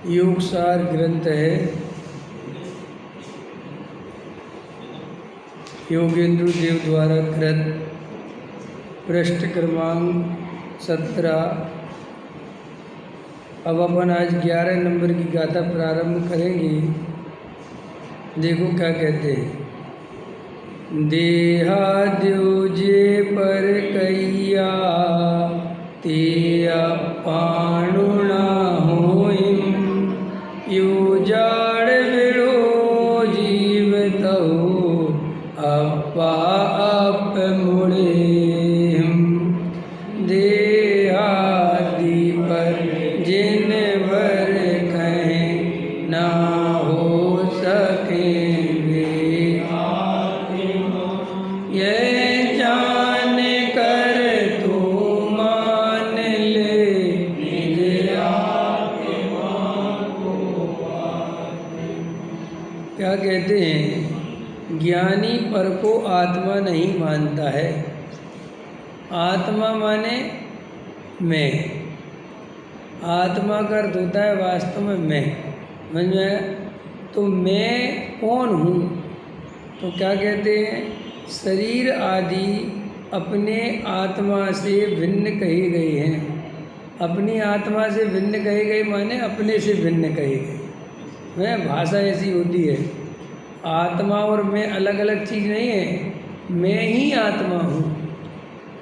योगसार ग्रंथ है। योगेंद्र देव द्वारा कृत, पृष्ठ क्रमांक 17। अब अपन आज 11 नंबर की गाथा प्रारंभ करेंगे। देखो क्या कहते हैं। देहा द्योजे पर कैया तेया पाणुना होइम, युजाड़ विड़ो जीवतहु अपा अप मुड़ेम। देहादि पर जिन भर कहें ना हो सके वे, ये जान कर तू मान ले निज आत्मा को। क्या कहते हैं, ज्ञानी पर को आत्मा नहीं मानता है। आत्मा माने मैं। आत्मा का अर्थ होता है वास्तव में मैं। समझ में आया? तो मैं कौन हूँ? तो क्या कहते हैं, शरीर आदि अपने आत्मा से भिन्न कही गई हैं। अपनी आत्मा से भिन्न कही गई माने अपने से भिन्न कही गई। वह भाषा ऐसी होती है। आत्मा और मैं अलग अलग चीज़ नहीं है। मैं ही आत्मा हूँ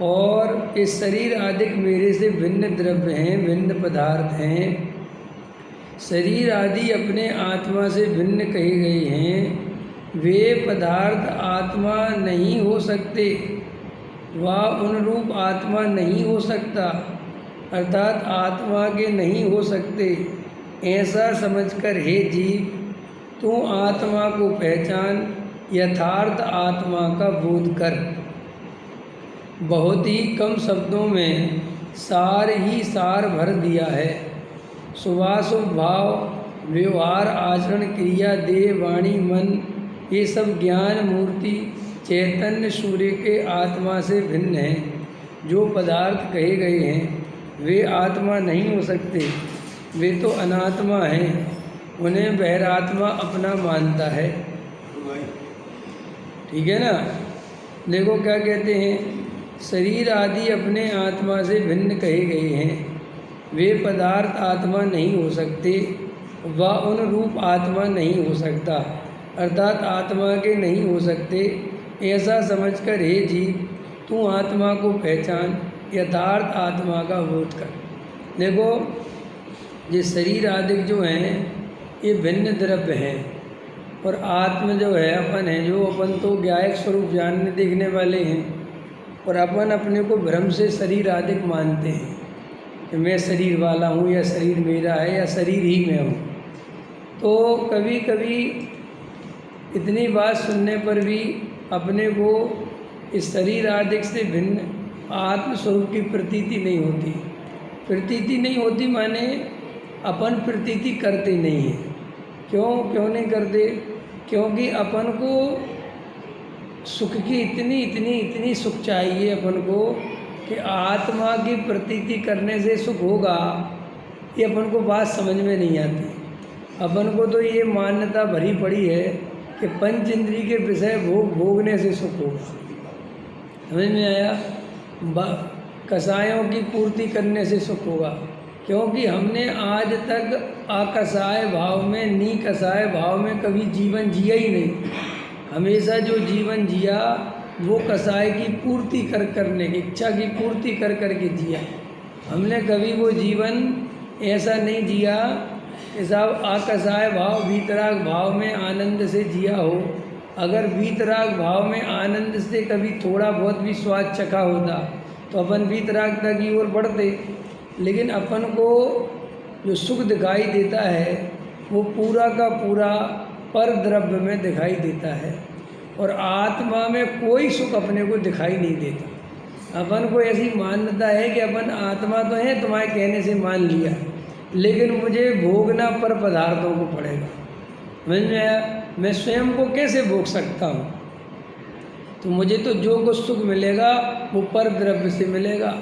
और इस शरीर आदि मेरे से भिन्न द्रव्य हैं, भिन्न पदार्थ हैं। शरीर आदि अपने आत्मा से भिन्न कही गई हैं। वे पदार्थ आत्मा नहीं हो सकते, वह उन रूप आत्मा नहीं हो सकता, अर्थात आत्मा के नहीं हो सकते। ऐसा समझकर हे जीव, तू आत्मा को पहचान, यथार्थ आत्मा का बोध कर। बहुत ही कम शब्दों में सार ही सार भर दिया है। शुभाशुभ भाव, व्यवहार, आचरण, क्रिया, देह, वाणी, मन, ये सब ज्ञान मूर्ति चैतन्य सूर्य के आत्मा से भिन्न हैं। जो पदार्थ कहे गए हैं वे आत्मा नहीं हो सकते, वे तो अनात्मा हैं। उन्हें बहिरात्मा अपना मानता है। ठीक है ना। देखो क्या कहते हैं, शरीर आदि अपने आत्मा से भिन्न कहे गए हैं। वे पदार्थ आत्मा नहीं हो सकते, वह उन रूप आत्मा नहीं हो सकता, अर्थात आत्मा के नहीं हो सकते। ऐसा समझकर हे जीव, तू आत्मा को पहचान, यथार्थ आत्मा का बोध कर। देखो ये शरीर आदि जो हैं ये भिन्न द्रव्य हैं और आत्म जो है अपन है, जो अपन तो ज्ञायक स्वरूप जानने देखने वाले हैं। और अपन अपने को भ्रम से शरीर आदि मानते हैं कि मैं शरीर वाला हूँ या शरीर मेरा है या शरीर ही मैं हूँ। तो कभी कभी इतनी बात सुनने पर भी अपने को इस शरीर आदि से भिन्न आत्मस्वरूप की प्रतीति नहीं होती। प्रतीति नहीं होती माने अपन प्रतीति करते नहीं हैं। क्यों नहीं करते? क्योंकि अपन को सुख की इतनी सुख चाहिए अपन को कि आत्मा की प्रतीति करने से सुख होगा, ये अपन को बात समझ में नहीं आती। अपन को तो ये मान्यता भरी पड़ी है कि पंच इंद्रिय के विषय भोगने से सुख होगा। समझ में आया? कसायों की पूर्ति करने से सुख होगा, क्योंकि हमने आज तक आकसाय भाव में निकसाय भाव में कभी जीवन जिया ही नहीं। हमेशा जो जीवन जिया वो कसाय की पूर्ति करने की इच्छा की पूर्ति करके जिया। हमने कभी वो जीवन ऐसा नहीं जिया कि साहब आकसाय भाव वीतराग भाव में आनंद से जिया हो। अगर वीतराग भाव में आनंद से कभी थोड़ा बहुत भी स्वाद चखा होता तो अपन वीतरागता की ओर बढ़ते। लेकिन अपन को जो सुख दिखाई देता है वो पूरा का पूरा पर द्रव्य में दिखाई देता है, और आत्मा में कोई सुख अपने को दिखाई नहीं देता। अपन को ऐसी मान्यता है कि अपन आत्मा तो है, तुम्हारे कहने से मान लिया, लेकिन मुझे भोगना पर पदार्थों को पड़ेगा। समझ में आया? मैं स्वयं को कैसे भोग सकता हूँ? तो मुझे तो जो कुछ सुख मिलेगा वो पर द्रव्य से मिलेगा,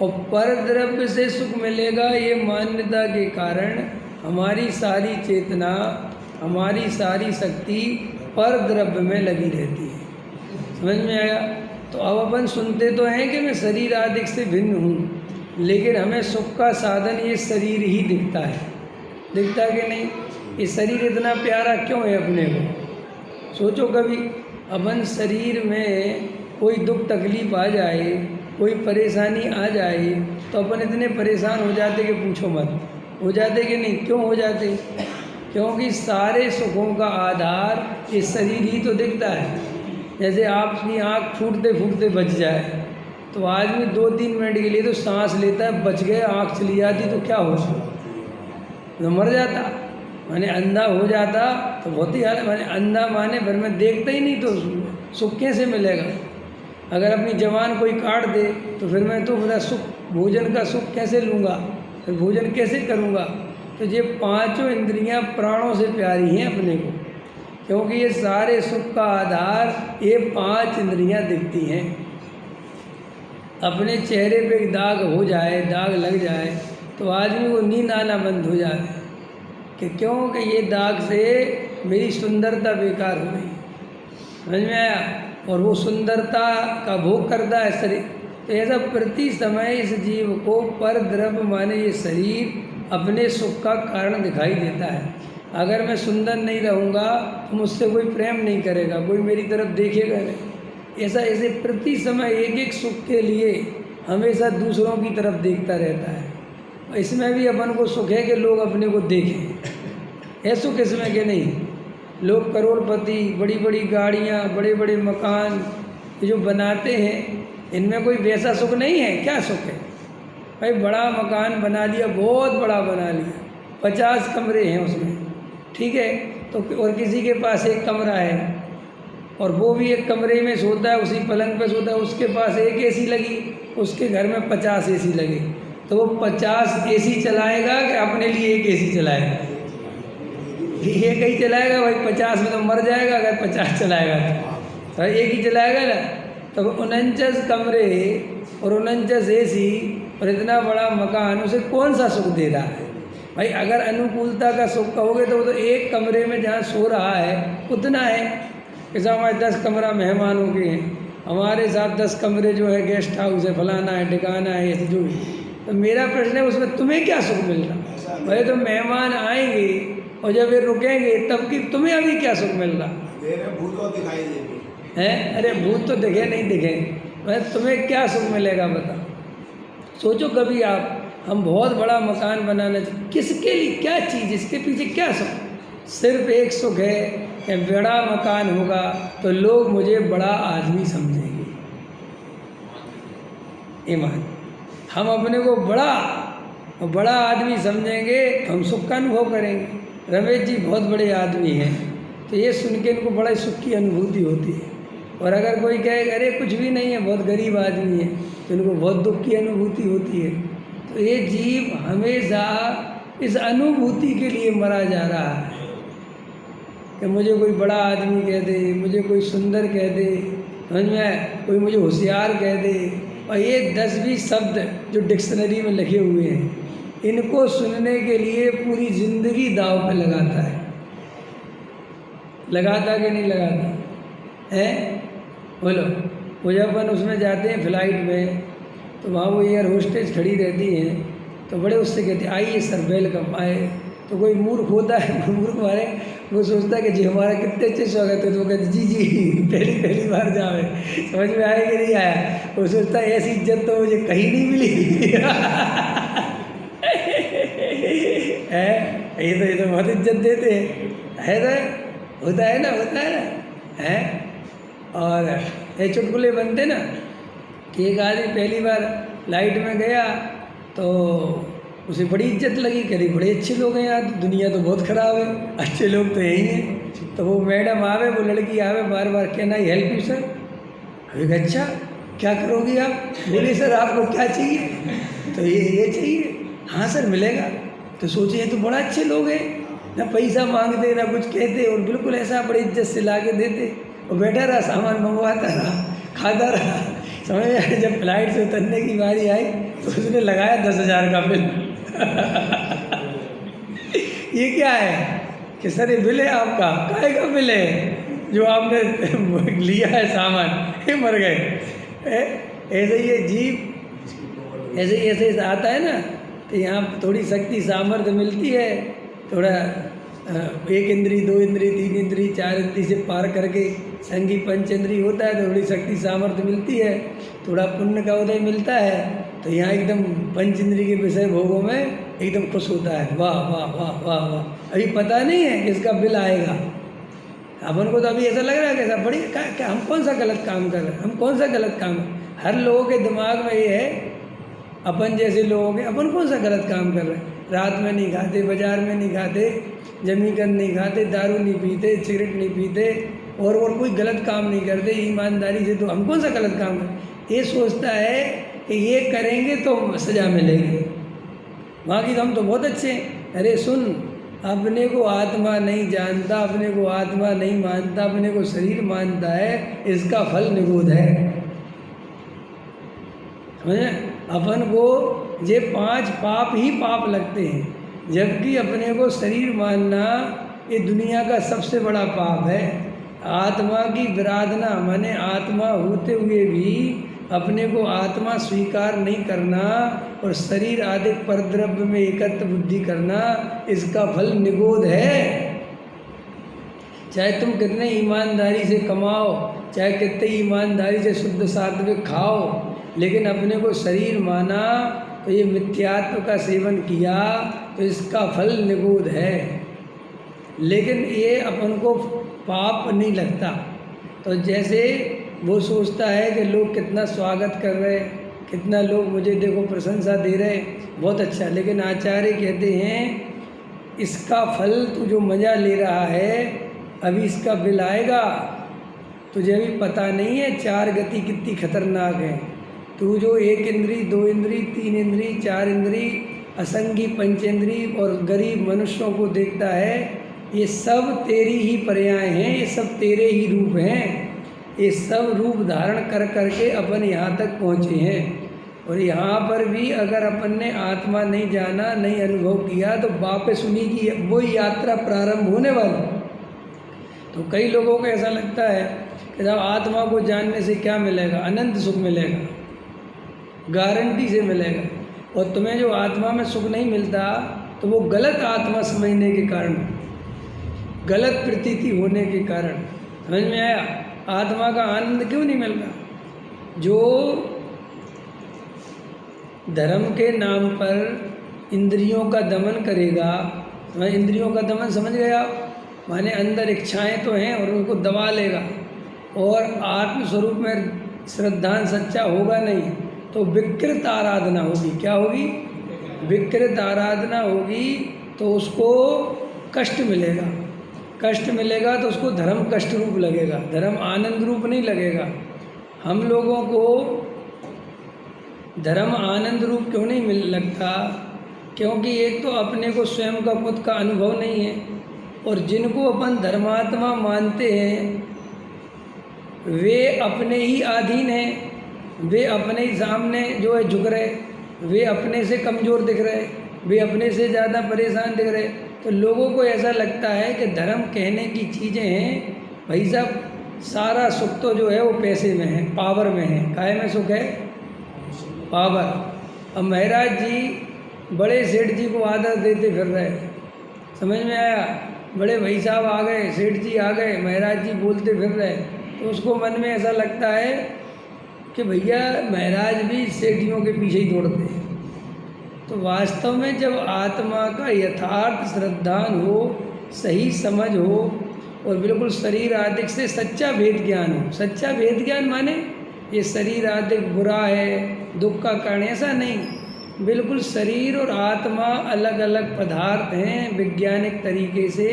और पर द्रव्य से सुख मिलेगा ये मान्यता के कारण हमारी सारी चेतना, हमारी सारी शक्ति पर द्रव्य में लगी रहती है। समझ में आया? तो अब अपन सुनते तो हैं कि मैं शरीर आदि से भिन्न हूँ, लेकिन हमें सुख का साधन ये शरीर ही दिखता है। दिखता है कि नहीं? ये शरीर इतना प्यारा क्यों है अपने को? सोचो कभी अपन शरीर में कोई दुख तकलीफ आ जाए, कोई परेशानी आ जाए तो अपन इतने परेशान हो जाते कि पूछो मत। हो जाते कि नहीं? क्यों हो जाते? क्योंकि सारे सुखों का आधार ये शरीर ही तो दिखता है। जैसे आपकी आँख फूटते फूटते बच जाए तो आदमी 2-3 मिनट के लिए तो सांस लेता है, बच गए, आँख चली जाती तो क्या हो सकता? तो मर जाता। माने अंधा हो जाता तो बहुत ही हाल। माने अंधा माने भर में देखता ही नहीं तो सुख कैसे मिलेगा? अगर अपनी जवान कोई काट दे तो फिर मैं तो मेरा सुख, भोजन का सुख कैसे लूँगा? फिर भोजन कैसे करूँगा? तो ये पांचों इंद्रियां प्राणों से प्यारी हैं अपने को, क्योंकि ये सारे सुख का आधार ये 5 इंद्रियां दिखती हैं। अपने चेहरे पे एक दाग हो जाए, दाग लग जाए तो आदमी को नींद आना बंद हो जाए कि क्यों? कि ये दाग से मेरी सुंदरता बेकार हो गई। समझ में आया? और वो सुंदरता का भोग करता है शरीर। तो ऐसा प्रति समय इस जीव को पर द्रव्य माने ये शरीर अपने सुख का कारण दिखाई देता है। अगर मैं सुंदर नहीं रहूँगा तो मुझसे कोई प्रेम नहीं करेगा, कोई मेरी तरफ देखेगा नहीं। ऐसे प्रति समय एक सुख के लिए हमेशा दूसरों की तरफ देखता रहता है। इसमें भी अपन को सुख है कि लोग अपने को देखें। ऐसा सुख इसमें कि नहीं? लोग करोड़पति, बड़ी बड़ी गाड़ियाँ, बड़े बड़े मकान ये जो बनाते हैं, इनमें कोई वैसा सुख नहीं है। क्या सुख है भाई? बड़ा मकान बना लिया, बहुत बड़ा बना लिया, 50 कमरे हैं उसमें, ठीक है, तो और किसी के पास एक कमरा है और वो भी एक कमरे में सोता है, उसी पलंग पे सोता है, उसके पास एक एसी लगी, उसके घर में 50 एसी लगे, तो वो 50 एसी चलाएगा कि अपने लिए एक एसी चलाएगा? एक ही चलाएगा भाई, 50 में तो मर जाएगा अगर 50 चलाएगा तो एक ही चलाएगा ना। तो 49 कमरे और 49 एसी और इतना बड़ा मकान, उसे कौन सा सुख दे रहा है भाई? अगर अनुकूलता का सुख कहोगे तो वो तो एक कमरे में जहाँ सो रहा है उतना है। जैसा हमारे 10 कमरा मेहमानों के हैं, हमारे साथ 10 कमरे जो है गेस्ट हाउस है, फलाना है, ठिकाना है, ऐसे जो भी। तो मेरा प्रश्न है उसमें तुम्हें क्या सुख मिल रहा भाई? तो मेहमान आएंगे और जब ये रुकेंगे तब कि तुम्हें अभी क्या सुख मिल रहा है? अरे भूत तो दिखे नहीं दिखे, भाई तुम्हें क्या सुख मिलेगा बता? सोचो कभी आप, हम बहुत बड़ा मकान बनाना चाहिए, किसके लिए? क्या चीज़? इसके पीछे क्या सुख? सिर्फ एक सुख है कि बड़ा मकान होगा तो लोग मुझे बड़ा आदमी समझेंगे। ईमान, हम अपने को बड़ा आदमी समझेंगे, हम सुख का अनुभव करेंगे। रमेश जी बहुत बड़े आदमी हैं, तो ये सुन के इनको बड़ा सुख की अनुभूति होती है। और अगर कोई कहे अरे कुछ भी नहीं है, बहुत गरीब आदमी है, तो इनको बहुत दुख की अनुभूति होती है। तो ये जीव हमेशा इस अनुभूति के लिए मरा जा रहा है कि मुझे कोई बड़ा आदमी कह दे, मुझे कोई सुंदर कह दे, समझ में, कोई मुझे होशियार कह दे, और ये 10-20 शब्द जो डिक्शनरी में लिखे हुए हैं, इनको सुनने के लिए पूरी ज़िंदगी दांव पे लगाता है। लगाता कि नहीं लगाता है? बोलो। वो जब अपन उसमें जाते हैं फ्लाइट में, तो वहाँ वो एयर होस्टेज खड़ी रहती हैं, तो बड़े उससे कहते हैं आइए सर, वेलकम आए। तो कोई मूर्ख होता है, मूर्ख मारे वो सोचता है कि जी हमारा कितने अच्छे स्वागत है, तो वो कहते जी जी पहली बार जावे, समझ में आया कि नहीं आया? वो सोचता है ऐसी इज्जत तो मुझे कहीं नहीं मिली है। ये तो बहुत इज्जत देते हैं, है तो होता है ना है। और ये चुटकुले बनते ना कि एक आदमी पहली बार लाइट में गया तो उसे बड़ी इज्जत लगी, कह रही बड़े अच्छे लोग हैं यार, दुनिया तो बहुत ख़राब है, अच्छे लोग तो यही हैं। तो वो मैडम आवे, वो लड़की आवे, बार बार कहना आई हेल्प यू सर। अभी अच्छा क्या करोगी आप? बोले सर आपको क्या चाहिए? तो ये चाहिए। हाँ सर मिलेगा। तो सोचिए तो बड़ा अच्छे लोग हैं, ना पैसा मांगते ना कुछ कहते, और बिल्कुल ऐसा बड़ी इज्जत से ला के देते। और बैठा रहा, सामान मंगवाता रहा, खाता रहा। समझ में आया? जब फ्लाइट से उतरने की बारी आई तो उसने लगाया 10,000 का बिल ये क्या है कि सर ये बिल है आपका? काहे का बिल है जो आपने लिया है सामान? ये मर गए। ऐसे ही ये जीव ऐसे आता है ना, तो यहाँ थोड़ी शक्ति सामर्थ्य मिलती है, थोड़ा 1 इंद्री 2 इंद्री 3 इंद्री 4 इंद्री से पार करके संगी पंच इंद्री होता है, तो थोड़ी शक्ति सामर्थ्य मिलती है, थोड़ा पुण्य का उदय मिलता है, तो यहाँ एकदम पंच इंद्री के विषय भोगों में एकदम खुश होता है। वाह वाह वाह वाह वाह। अभी पता नहीं है कि इसका बिल आएगा। अपन को तो अभी ऐसा लग रहा है कि ऐसा बड़ी क्या हम कौन सा गलत काम कर रहे हैं, हम कौन सा गलत काम। हर लोगों के दिमाग में ये है, अपन जैसे लोगों के, अपन कौन सा गलत काम कर रहे हैं? रात में नहीं खाते, बाजार में नहीं खाते, जमीकन नहीं खाते, दारू नहीं पीते, सिगरेट नहीं पीते, और कोई गलत काम नहीं करते ईमानदारी से, तो हम कौन सा गलत काम करें? ये सोचता है कि ये करेंगे तो सज़ा मिलेगी, बाकी तो हम तो बहुत अच्छे हैं। अरे सुन, अपने को आत्मा नहीं जानता, अपने को आत्मा नहीं मानता, अपने को शरीर मानता है, इसका फल निगूढ़ है। समझे? अपन को ये 5 पाप ही पाप लगते हैं, जबकि अपने को शरीर मानना ये दुनिया का सबसे बड़ा पाप है। आत्मा की विराधना माने आत्मा होते हुए भी अपने को आत्मा स्वीकार नहीं करना और शरीर आदि परद्रव्य में एकत्र बुद्धि करना, इसका फल निगोध है। चाहे तुम कितने ईमानदारी से कमाओ, चाहे कितने ईमानदारी से शुद्ध सात्विक खाओ, लेकिन अपने को शरीर माना तो ये मिथ्यात्व का सेवन किया तो इसका फल निगूढ़ है। लेकिन ये अपन को पाप नहीं लगता। तो जैसे वो सोचता है कि लोग कितना स्वागत कर रहे, कितना लोग मुझे देखो प्रशंसा दे रहे, बहुत अच्छा, लेकिन आचार्य कहते हैं इसका फल तू जो मज़ा ले रहा है, अभी इसका बिल आएगा, तुझे अभी पता नहीं है 4 गति कितनी खतरनाक है। तू जो 1 इंद्री 2 इंद्री 3 इंद्री 4 इंद्री असंगी पंचेंद्री और गरीब मनुष्यों को देखता है, ये सब तेरी ही पर्याय हैं, ये सब तेरे ही रूप हैं। ये सब रूप धारण कर करके अपन यहाँ तक पहुँचे हैं। और यहाँ पर भी अगर अपन ने आत्मा नहीं जाना, नहीं अनुभव किया, तो वापस उन्हीं की वही यात्रा प्रारंभ होने वाली। तो कई लोगों को ऐसा लगता है कि जब आत्मा को जानने से क्या मिलेगा, अनंत सुख मिलेगा, गारंटी से मिलेगा। और तुम्हें जो आत्मा में सुख नहीं मिलता तो वो गलत आत्मा समझने के कारण, गलत प्रतीति होने के कारण। समझ में आया? आत्मा का आनंद क्यों नहीं मिल रहा? जो धर्म के नाम पर इंद्रियों का दमन करेगा, मैं इंद्रियों का दमन समझ गया, माने अंदर इच्छाएं तो हैं और उनको दबा लेगा, और आत्मस्वरूप में श्रद्धान सच्चा होगा नहीं, तो विकृत आराधना होगी। क्या होगी? विकृत आराधना होगी, तो उसको कष्ट मिलेगा। कष्ट मिलेगा तो उसको धर्म कष्ट रूप लगेगा, धर्म आनंद रूप नहीं लगेगा। हम लोगों को धर्म आनंद रूप क्यों नहीं मिल लगता? क्योंकि एक तो अपने को स्वयं का खुद का अनुभव नहीं है, और जिनको अपन धर्मात्मा मानते हैं वे अपने ही अधीन हैं, वे अपने ही सामने जो है झुक रहे, वे अपने से कमज़ोर दिख रहे, वे अपने से ज़्यादा परेशान दिख रहे। तो लोगों को ऐसा लगता है कि धर्म कहने की चीज़ें हैं भाई साहब, सारा सुख तो जो है वो पैसे में है, पावर में है। काहे में सुख है? पावर। अब महाराज जी बड़े सेठ जी को आदर देते फिर रहे, समझ में आया? बड़े भाई साहब आ गए, सेठ जी आ गए, महाराज जी बोलते फिर रहे, तो उसको मन में ऐसा लगता है कि भैया महाराज भी सेठियों के पीछे ही दौड़ते हैं। तो वास्तव में जब आत्मा का यथार्थ श्रद्धान हो, सही समझ हो, और बिल्कुल शरीर आदि से सच्चा भेद ज्ञान हो। सच्चा भेद ज्ञान माने ये शरीर आदि बुरा है, दुख का कारण, ऐसा नहीं। बिल्कुल शरीर और आत्मा अलग अलग पदार्थ हैं, वैज्ञानिक तरीके से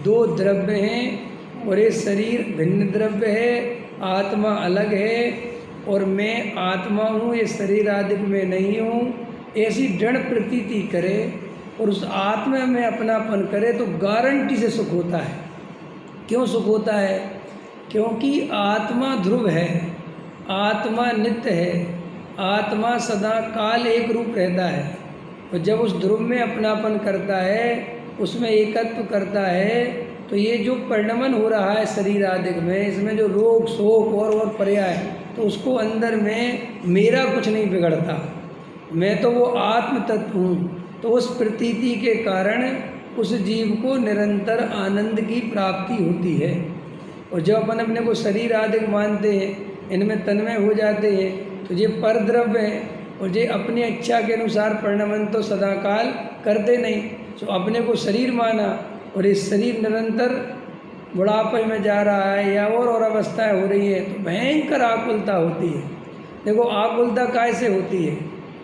दो द्रव्य हैं, और ये शरीर भिन्न द्रव्य है, आत्मा अलग है, और मैं आत्मा हूँ, ये शरीर आदि में नहीं हूँ, ऐसी दृढ़ प्रतीति करे और उस आत्मा में अपनापन करे तो गारंटी से सुख होता है। क्यों सुख होता है? क्योंकि आत्मा ध्रुव है, आत्मा नित्य है, आत्मा सदा काल एक रूप रहता है। और जब उस ध्रुव में अपनापन करता है, उसमें एकत्व करता है, तो ये जो परिणमन हो रहा है शरीर आदि में, इसमें जो रोग शोक और पर्याय, तो उसको अंदर में मेरा कुछ नहीं बिगड़ता, मैं तो वो आत्म तत्व हूँ। तो उस प्रतीति के कारण उस जीव को निरंतर आनंद की प्राप्ति होती है। और जब अपन अपने को शरीर आदि मानते हैं, इनमें तन्मय हो जाते हैं, तो ये परद्रव्य है, और ये अपनी इच्छा के अनुसार परिणमन तो सदाकाल करते नहीं। तो अपने को शरीर माना, और इस शरीर निरंतर बुढ़ापे में जा रहा है या और अवस्थाएं हो रही है, तो भयंकर आकुलता होती है। देखो आकुलता कैसे होती है?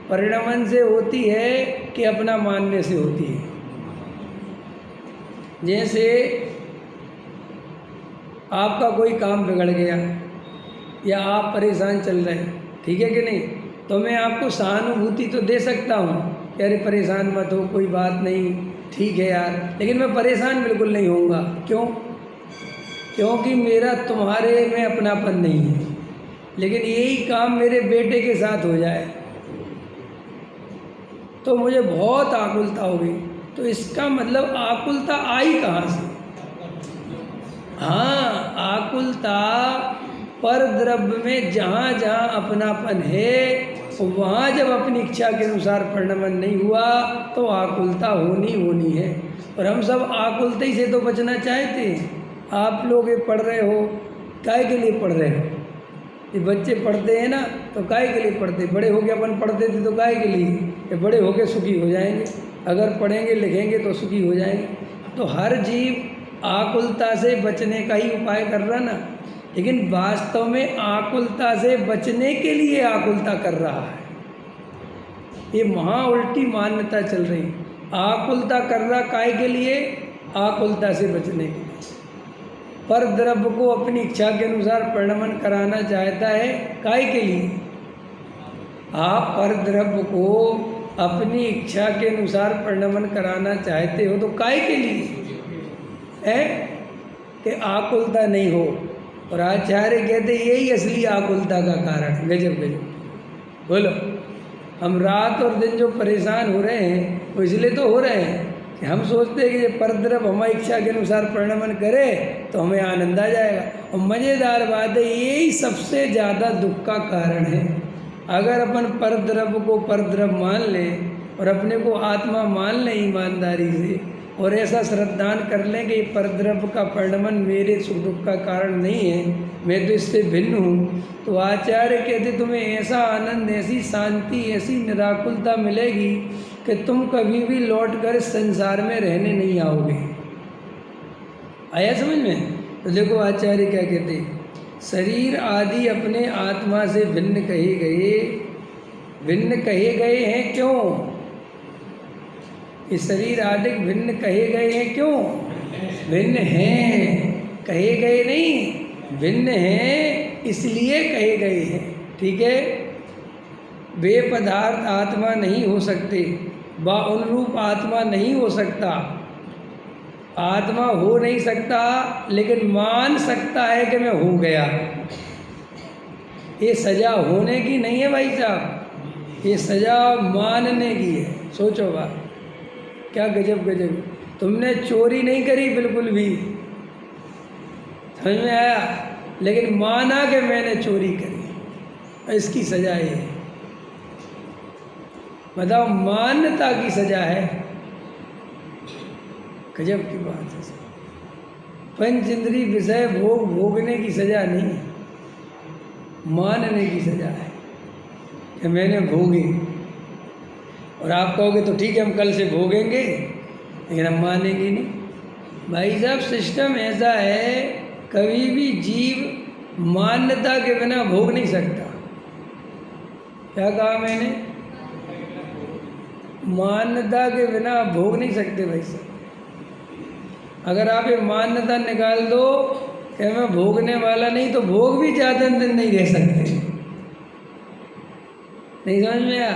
परिणमन से होती है कि अपना मानने से होती है। जैसे आपका कोई काम बिगड़ गया या आप परेशान चल रहे हैं, ठीक है कि नहीं, तो मैं आपको सहानुभूति तो दे सकता हूँ कि अरे परेशान मत हो, कोई बात नहीं, ठीक है यार, लेकिन मैं परेशान बिल्कुल नहीं होऊंगा। क्यों? क्योंकि मेरा तुम्हारे में अपनापन नहीं है। लेकिन यही काम मेरे बेटे के साथ हो जाए तो मुझे बहुत आकुलता होगी। तो इसका मतलब आकुलता आई कहाँ से? हाँ, आकुलता पर द्रव्य में जहाँ जहाँ अपनापन है, वहाँ जब अपनी इच्छा के अनुसार परिणमन नहीं हुआ तो आकुलता होनी है। और हम सब आकुलता से तो बचना चाहते हैं। आप लोग ये पढ़ रहे हो, काय के लिए पढ़ रहे हो? ये बच्चे पढ़ते हैं ना, तो काय के लिए पढ़ते? बड़े होके अपन पढ़ते थे तो काय के लिए? ये बड़े होके सुखी हो जाएंगे, अगर पढ़ेंगे लिखेंगे तो सुखी हो जाएंगे। तो हर जीव आकुलता से बचने का ही उपाय कर रहा ना, लेकिन वास्तव में आकुलता से बचने के लिए आकुलता कर रहा है। ये महा उल्टी मान्यता चल रही। आकुलता कर रहा काय के लिए? आकुलता से बचने के लिए। पर द्रव्य को अपनी इच्छा के अनुसार परिणमन कराना चाहता है, काय के लिए? आप पर द्रव्य को अपनी इच्छा के अनुसार परिणमन कराना चाहते हो तो काय के लिए है? कि आकुलता नहीं हो। और आचार्य कहते यही असली आकुलता का कारण। गजब गजब। बोलो, हम रात और दिन जो परेशान हो रहे हैं वो इसलिए तो हो रहे हैं कि हम सोचते हैं कि ये परद्रव्य हमारी इच्छा के अनुसार परिणमन करे तो हमें आनंद आ जाएगा। और मज़ेदार बात है, यही सबसे ज़्यादा दुख का कारण है। अगर अपन परद्रव्य को परद्रव्य मान लें और अपने को आत्मा मान लें ईमानदारी से, और ऐसा श्रद्धान कर लें कि परद्रव्य का परिणमन मेरे सुख दुख का कारण नहीं है, मैं तो इससे भिन्न हूँ, तो आचार्य कहते तुम्हें ऐसा आनंद, ऐसी शांति, ऐसी निराकुलता मिलेगी कि तुम कभी भी लौट कर संसार में रहने नहीं आओगे। आया समझ में? तो देखो आचार्य क्या कहते, शरीर आदि अपने आत्मा से भिन्न कहे गए हैं। क्यों? ये शरीर आदि भिन्न कहे गए हैं क्यों? भिन्न हैं, कहे गए नहीं, भिन्न हैं इसलिए कहे गए हैं। ठीक है, वे पदार्थ आत्मा नहीं हो सकते, व उन रूप आत्मा नहीं हो सकता। आत्मा हो नहीं सकता लेकिन मान सकता है कि मैं हो गया। ये सज़ा होने की नहीं है भाई साहब, ये सज़ा मानने की है। सोचो बात, क्या गजब गजब। तुमने चोरी नहीं करी बिल्कुल भी, समझ में आया, लेकिन माना कि मैंने चोरी करी, इसकी सज़ा ये है। बताओ, मान्यता की सज़ा है, गजब की बात है। पंच इंद्रिय विषय भोग भोगने की सज़ा नहीं है, मानने की सज़ा है कि मैंने भोगी। और आप कहोगे तो ठीक है हम कल से भोगेंगे, लेकिन हम मानेंगे नहीं। भाई साहब सिस्टम ऐसा है, कभी भी जीव मान्यता के बिना भोग नहीं सकता। क्या कहा मैंने? मान्यता के बिना भोग नहीं सकते भाई साहब। अगर आप ये मान्यता निकाल दो कि मैं भोगने वाला नहीं, तो भोग भी ज़्यादा दिन नहीं रह सकते। नहीं समझ में आया?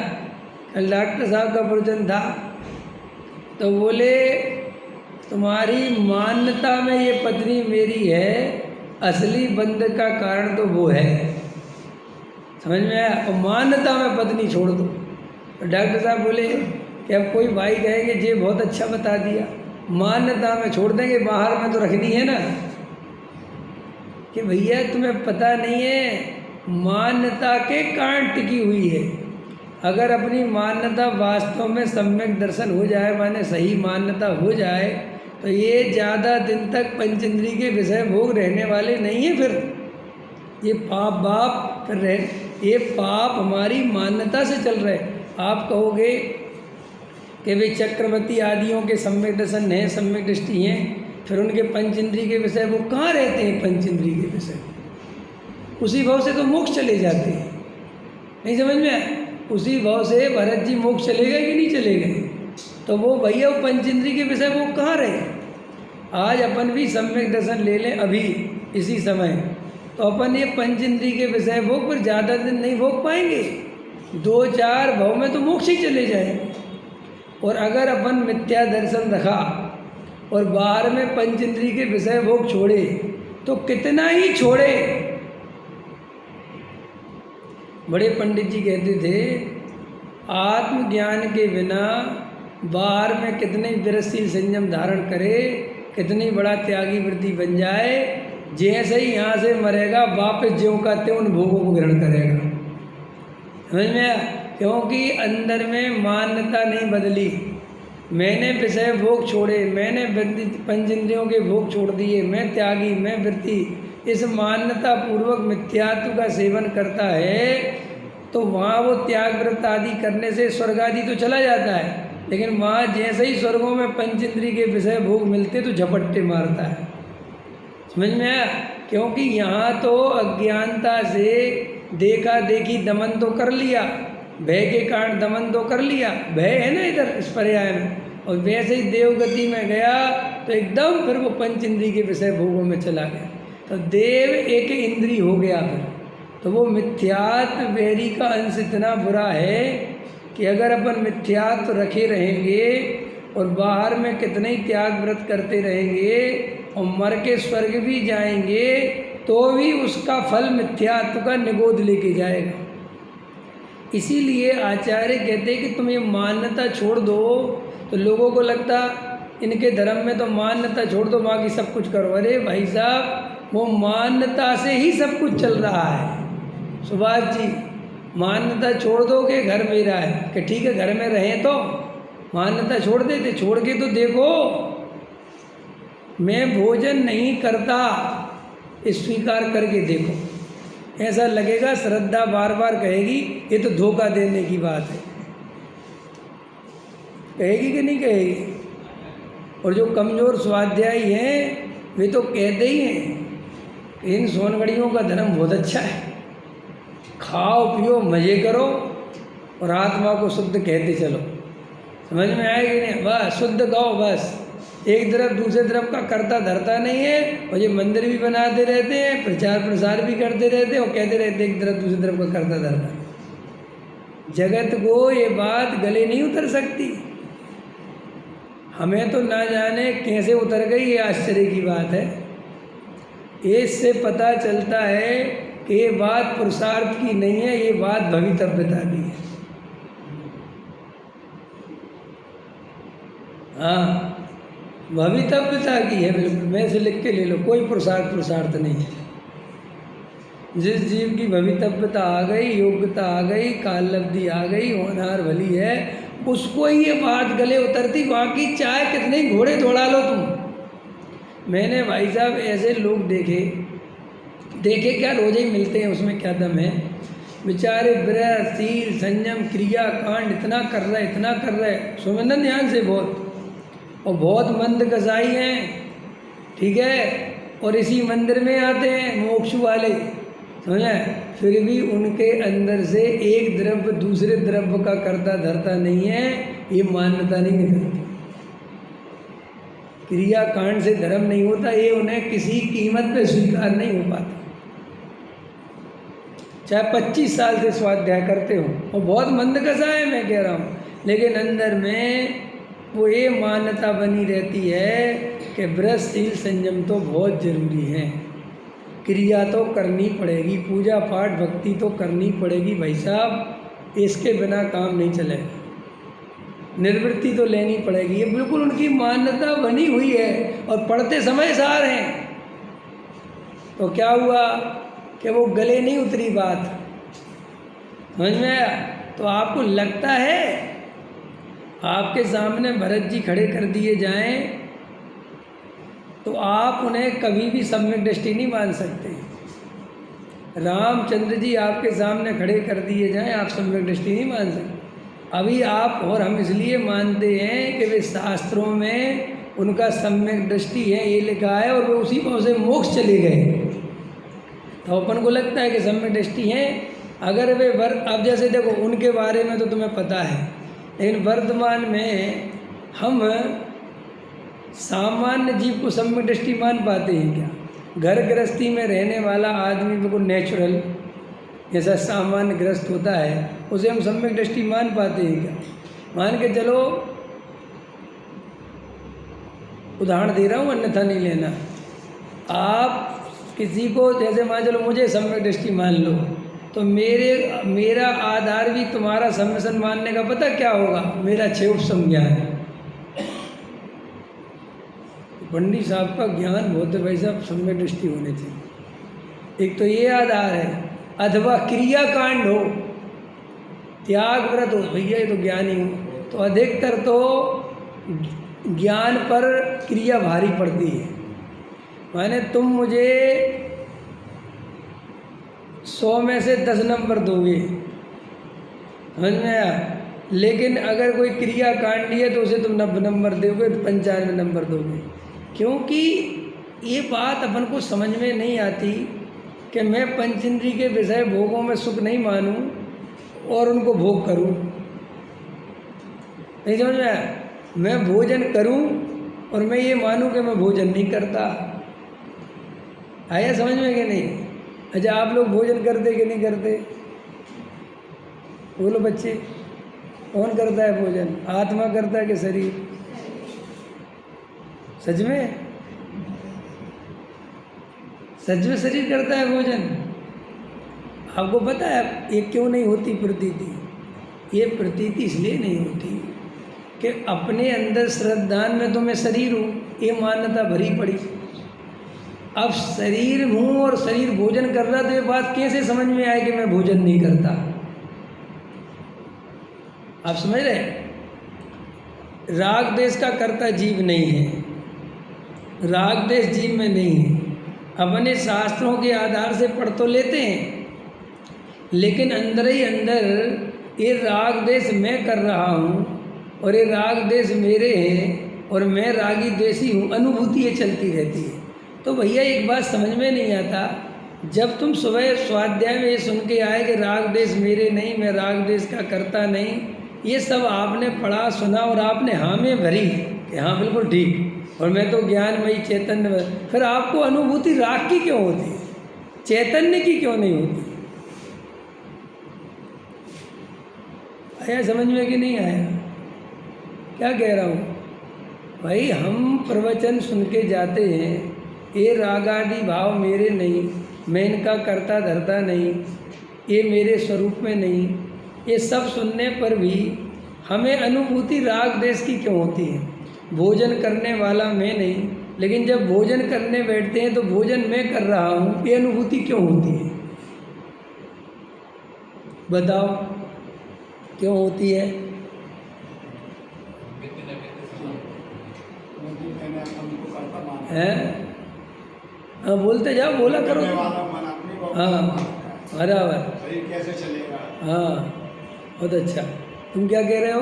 कल डॉक्टर साहब का प्रवचन था तो बोले तुम्हारी मान्यता में ये पत्नी मेरी है, असली बंध का कारण तो वो है। समझ में आया? और मान्यता में पत्नी छोड़ दो। तो डॉक्टर साहब बोले कि अब कोई भाई कहेंगे ये बहुत अच्छा बता दिया, मान्यता में छोड़ देंगे, बाहर में तो रखनी है ना। कि भैया तुम्हें पता नहीं है, मान्यता के कारण टिकी हुई है। अगर अपनी मान्यता वास्तव में सम्यक दर्शन हो जाए, माने सही मान्यता हो जाए, तो ये ज़्यादा दिन तक पंचेंद्रिय के विषय भोग रहने वाले नहीं है। फिर ये पाप बाप फिर ये पाप हमारी मान्यता से चल रहे। आप कहोगे कि वे चक्रवर्ती आदियों के सम्यक दर्शन हैं, सम्यक दृष्टि हैं, फिर उनके पंचेंद्रिय के विषय वो कहाँ रहते हैं? पंचेंद्रिय के विषय उसी भाव से तो मोक्ष चले जाते हैं। नहीं समझ में आया? उसी भाव से भरत जी मोक्ष चले गए कि नहीं चले गए? तो वो भैया वो पंचेंद्रिय के विषय वो कहाँ रहे? आज अपन भी सम्यक दर्शन ले लें अभी इसी समय, तो अपन ये पंचेंद्रिय के विषय भोग पर ज़्यादा दिन नहीं भोग पाएंगे, 2-4 भाव में तो मोक्ष ही चले जाएंगे। और अगर अपन मिथ्या दर्शन रखा और बाहर में पंचेंद्रिय के विषय भोग छोड़े, तो कितना ही छोड़े। बड़े पंडित जी कहते थे, आत्मज्ञान के बिना बाहर में कितने विरसशील संयम धारण करे, कितनी बड़ा त्यागी वृत्ति बन जाए, जैसे ही यहाँ से मरेगा वापस ज्यों का त्यों उन भोगों को ग्रहण करेगा। समझ में आया? क्योंकि अंदर में मान्यता नहीं बदली। मैंने विषय भोग छोड़े, मैंने पंचेंद्रियों के भोग छोड़ दिए, मैं त्यागी, मैं वृत्ति, इस मान्यता पूर्वक मिथ्यात्व का सेवन करता है, तो वहाँ वो त्याग व्रत आदि करने से स्वर्ग आदि तो चला जाता है, लेकिन वहाँ जैसे ही स्वर्गों में पंचेंद्रिय के विषय भोग मिलते तो झपट्टे मारता है। समझ में आया? क्योंकि यहाँ तो अज्ञानता से देखा देखी दमन तो कर लिया, भय के कारण दमन तो कर लिया, भय है ना इधर इस पर्याय में, और वैसे ही देवगति में गया तो एकदम फिर वो पंचेंद्रिय के विषय भोगों में चला गया। तो देव एक इंद्रिय हो गया फिर, तो वो मिथ्यात्व वैरी का अंश इतना बुरा है कि अगर अपन मिथ्यात्व रखे रहेंगे और बाहर में कितने ही त्याग व्रत करते रहेंगे और मर के स्वर्ग भी जाएंगे, तो भी उसका फल मिथ्यात्व का निगोद लेके जाएगा। इसीलिए आचार्य कहते हैं कि तुम ये मान्यता छोड़ दो, तो लोगों को लगता इनके धर्म में तो मान्यता छोड़ दो बाकी सब कुछ करो। अरे भाई साहब, वो मान्यता से ही सब कुछ चल रहा है। सुभाष जी, मान्यता छोड़ दो कि घर मेरा है, कि ठीक है घर में रहें, तो मान्यता छोड़ देते, छोड़ के तो देखो मैं भोजन नहीं करता, स्वीकार करके देखो, ऐसा लगेगा श्रद्धा बार बार कहेगी ये तो धोखा देने की बात है। कहेगी कि नहीं कहेगी? और जो कमज़ोर स्वाध्यायी हैं वे तो कहते ही हैं इन सोनगढ़ियों का धर्म बहुत अच्छा है, खाओ पियो मज़े करो और आत्मा को शुद्ध कहते चलो। समझ में आएगी नहीं? बस शुद्ध कहो, बस एक तरफ दूसरे तरफ का करता धरता नहीं है, और ये मंदिर भी बनाते रहते हैं, प्रचार प्रसार भी करते रहते हैं और कहते रहते हैं एक तरफ दूसरी तरफ का करता धरता। जगत को ये बात गले नहीं उतर सकती। हमें तो ना जाने कैसे उतर गई, ये आश्चर्य की बात है। इससे पता चलता है कि ये बात पुरुषार्थ की नहीं है, ये बात भवितव्यता की है। हाँ, भवितव्यता की है, बिल्कुल। मैं इसे लिख के ले लो, कोई पुरुषार्थ नहीं है। जिस जीव की भवितव्यता आ गई, योग्यता आ गई, काललब्धि आ गई, होनहार भली है, उसको ही ये बात गले उतरती। बाकी चाहे कितने घोड़े दौड़ा लो तुम। मैंने भाई साहब ऐसे लोग देखे क्या, रोज ही मिलते हैं, उसमें क्या दम है। बेचारे व्रत, शील, संयम, क्रिया कांड इतना कर रहे, सुनना ध्यान से बहुत, और बहुत मंद कसाई हैं, ठीक है, और इसी मंदिर में आते हैं मोक्षु वाले, समझे, फिर भी उनके अंदर से एक द्रव्य दूसरे द्रव्य का करता धरता नहीं है, ये मान्यता नहीं निकलती। क्रिया कांड से धर्म नहीं होता, ये उन्हें किसी कीमत पे स्वीकार नहीं हो पाता। चाहे 25 साल से स्वाध्याय करते हो, और बहुत मंद कसा है, मैं कह रहा हूँ, लेकिन अंदर में वो ये मान्यता बनी रहती है कि व्रत, शील, संयम तो बहुत जरूरी है, क्रिया तो करनी पड़ेगी, पूजा पाठ भक्ति तो करनी पड़ेगी भाई साहब, इसके बिना काम नहीं चलेगा, निर्वृत्ति तो लेनी पड़ेगी। ये बिल्कुल उनकी मान्यता बनी हुई है, और पढ़ते समय सार हैं। तो क्या हुआ कि वो गले नहीं उतरी बात, समझ में आया? तो आपको लगता है आपके सामने भरत जी खड़े कर दिए जाएं तो आप उन्हें कभी भी सम्यक दृष्टि नहीं मान सकते। रामचंद्र जी आपके सामने खड़े कर दिए जाएं, आप सम्यक दृष्टि नहीं मान सकते। अभी आप और हम इसलिए मानते हैं कि वे शास्त्रों में उनका सम्यक दृष्टि है ये लिखा है, और वे उसी भाव से मोक्ष चले गए, तो अपन को लगता है कि सम्यक दृष्टि है। अगर वे अब जैसे देखो, उनके बारे में तो तुम्हें पता है, लेकिन वर्तमान में हम सामान्य जीव को सम्यक दृष्टि मान पाते हैं क्या? घर गृहस्थी में रहने वाला आदमी बिल्कुल नेचुरल जैसा सामान्य ग्रस्त होता है, उसे हम सम्यक दृष्टि मान पाते हैं क्या? मान के चलो, उदाहरण दे रहा हूँ, अन्यथा नहीं लेना। आप किसी को, जैसे मान चलो मुझे सम्यक दृष्टि मान लो, तो मेरा आधार भी तुम्हारा सम्यसन मानने का पता क्या होगा? मेरा क्षोभ संज्ञान। पंडित साहब का ज्ञान बहुत है भाई साहब, सम्यक दृष्टि होनी चाहिए। एक तो ये आधार है, अथवा क्रिया कांड हो, त्याग व्रत हो, भैया ये तो ज्ञानी हो, तो अधिकतर तो ज्ञान पर क्रिया भारी पड़ती है। माने तुम मुझे 100 में से 10 नंबर दोगे, समझ में आया, लेकिन अगर कोई क्रिया कांडी है तो उसे तुम 90 नंबर दोगे, 95 नंबर दोगे। क्योंकि ये बात अपन को समझ में नहीं आती कि मैं पंचेंद्रिय के विषय भोगों में सुख नहीं मानूं और उनको भोग करूं। नहीं समझ में आया? मैं भोजन करूं और मैं ये मानूं कि मैं भोजन नहीं करता। आया समझ में कि नहीं? अच्छा, आप लोग भोजन करते कि नहीं करते? बोलो बच्चे, कौन करता है भोजन? आत्मा करता है कि शरीर? सच में? सच में शरीर करता है भोजन? आपको पता है ये क्यों नहीं होती प्रतीति? ये प्रतीति इसलिए नहीं होती कि अपने अंदर श्रद्धान में तो मैं शरीर हूँ, ये मान्यता भरी पड़ी। अब शरीर हूँ और शरीर भोजन कर रहा, तो ये बात कैसे समझ में आए कि मैं भोजन नहीं करता? आप समझ रहे? राग देश का कर्ता जीव नहीं है, राग देश जीव में नहीं है। अपने शास्त्रों के आधार से पढ़ तो लेते हैं, लेकिन अंदर ही अंदर ये राग देश मैं कर रहा हूँ और ये राग देश मेरे हैं और मैं रागी देशी हूँ, अनुभूति ये चलती रहती है। तो भैया एक बात समझ में नहीं आता, जब तुम सुबह स्वाध्याय में ये सुन के आए कि राग देश मेरे नहीं, मैं राग देश का करता नहीं, ये सब आपने पढ़ा सुना और आपने हाँ में भरी कि हाँ बिल्कुल ठीक, और मैं तो ज्ञानमयी चैतन्य। फिर आपको अनुभूति राग की क्यों होती है, चैतन्य की क्यों नहीं होती? आया समझ में कि नहीं आया? क्या कह रहा हूँ भाई? हम प्रवचन सुन के जाते हैं, ये राग आदि भाव मेरे नहीं, मैं इनका करता धरता नहीं, ये मेरे स्वरूप में नहीं, ये सब सुनने पर भी हमें अनुभूति राग देश की क्यों होती है? भोजन करने वाला मैं नहीं, लेकिन जब भोजन करने बैठते हैं तो भोजन मैं कर रहा हूँ, ये अनुभूति क्यों होती है? बताओ क्यों होती है? हैं? हाँ बोलते जाओ, बोला करो। हाँ बराबर, कैसे चलेगा? हाँ बहुत अच्छा। तुम क्या कह रहे हो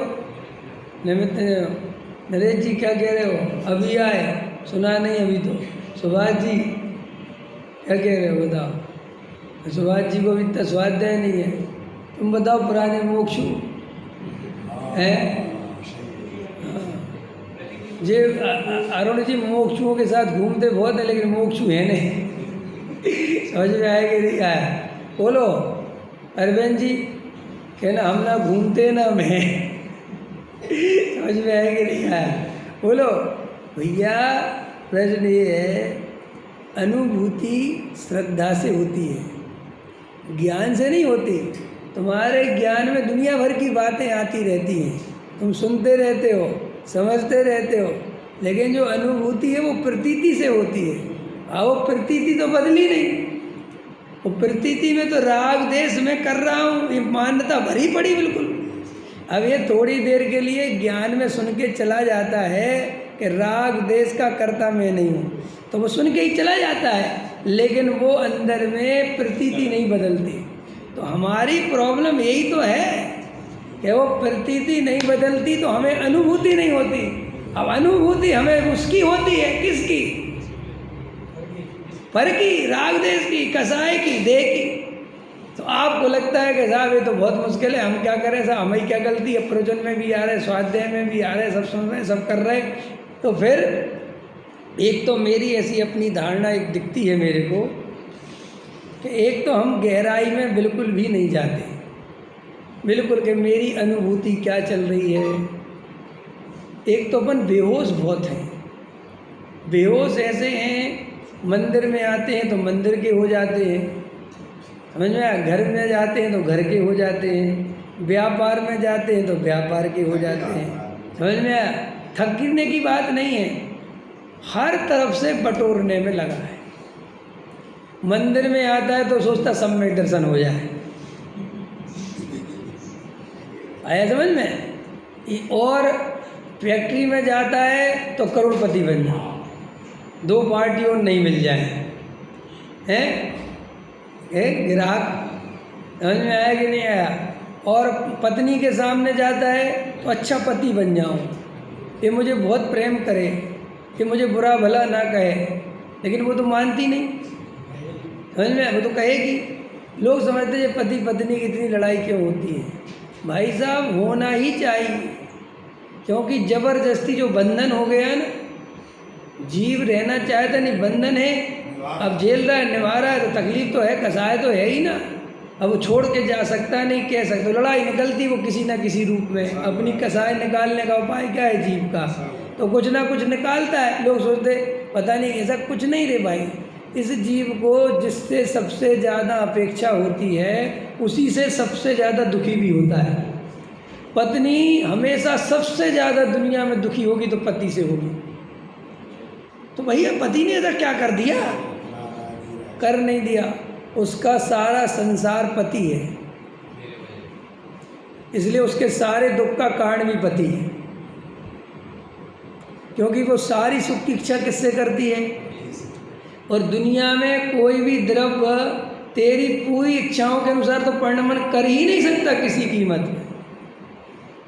नरेश जी? क्या कह रहे हो? अभी आए, सुना नहीं अभी तो। सुभाष जी क्या कह रहे हो बताओ? सुभाष जी को भी इतना स्वाध्याय नहीं है। तुम बताओ, पुराने मोक्षु हैं? जे अरुण जी मोक्षुओं के साथ घूमते बहुत है, लेकिन मोक्षु है नहीं। समझ में आया कि नहीं आया? बोलो अरविंद जी, कहना हम ना घूमते ना मैं। समझ में आया कि नहीं आया? बोलो भैया। प्रश्न ये है, अनुभूति श्रद्धा से होती है, ज्ञान से नहीं होती। तुम्हारे ज्ञान में दुनिया भर की बातें आती रहती हैं, तुम सुनते रहते हो, समझते रहते हो, लेकिन जो अनुभूति है वो प्रतीति से होती है। वो प्रतीति तो बदली नहीं। वो प्रतीति में तो राग देश में कर रहा हूँ, ये मान्यता भरी पड़ी बिल्कुल। अब ये थोड़ी देर के लिए ज्ञान में सुन के चला जाता है कि राग देश का कर्ता मैं नहीं हूँ, तो वो सुन के ही चला जाता है, लेकिन वो अंदर में प्रतीति नहीं बदलती। तो हमारी प्रॉब्लम यही तो है कि वो प्रतीति नहीं बदलती, तो हमें अनुभूति नहीं होती। अब अनुभूति हमें उसकी होती है, किसकी? पर की, राग देश की, कसाय की, देह की। तो आपको लगता है कि साहब ये तो बहुत मुश्किल है, हम क्या करें साहब, हमारी क्या गलती है? प्रवचन में भी आ रहे, स्वाध्याय में भी आ रहे, सब सुन रहे, सब कर रहे। तो फिर एक तो मेरी ऐसी अपनी धारणा एक दिखती है मेरे को कि एक तो हम गहराई में बिल्कुल भी नहीं जाते, बिल्कुल कि मेरी अनुभूति क्या चल रही है। एक तो अपन बेहोश बहुत हैं, बेहोश ऐसे हैं, मंदिर में आते हैं तो मंदिर के हो जाते हैं, समझ में आया? घर में जाते हैं तो घर के हो जाते हैं, व्यापार में जाते हैं तो व्यापार के हो जाते हैं, समझ में आया? थकने की बात नहीं है, हर तरफ से बटोरने में लगा है। मंदिर में आता है तो सोचता सब में दर्शन हो जाए, आया समझ में? और फैक्ट्री में जाता है तो करोड़पति बन जाए, 2 पार्टी और नहीं मिल जाए, हैं? एक ग्राहक, समझ में आया कि नहीं आया? और पत्नी के सामने जाता है तो अच्छा पति बन जाऊं, ये मुझे बहुत प्रेम करे, ये मुझे बुरा भला ना कहे, लेकिन वो तो मानती नहीं, समझ में? वो तो कहेगी। लोग समझते हैं पति पत्नी की इतनी लड़ाई क्यों होती है? भाई साहब होना ही चाहिए, क्योंकि ज़बरदस्ती जो बंधन हो गया है ना, जीव रहना चाहता नहीं, बंधन है, अब झेल रहा है, निभा रहा है, तो तकलीफ तो है, कसाय तो है ही ना। अब वो छोड़ के जा सकता नहीं, कह सकते, लड़ाई निकलती वो किसी ना किसी रूप में। अपनी कसाय निकालने का उपाय क्या है जीव का? तो कुछ ना कुछ निकालता है। लोग सोचते पता नहीं, ऐसा कुछ नहीं रे भाई। इस जीव को जिससे सबसे ज़्यादा अपेक्षा होती है, उसी से सबसे ज़्यादा दुखी भी होता है। पत्नी हमेशा सबसे ज़्यादा दुनिया में दुखी होगी तो पति से होगी। तो भैया पति ने ऐसा क्या कर दिया? कर नहीं दिया, उसका सारा संसार पति है, इसलिए उसके सारे दुख का कारण भी पति है, क्योंकि वो सारी सुख की इच्छा किससे करती है? और दुनिया में कोई भी द्रव्य तेरी पूरी इच्छाओं के अनुसार तो परिणमन कर ही नहीं सकता किसी कीमत में।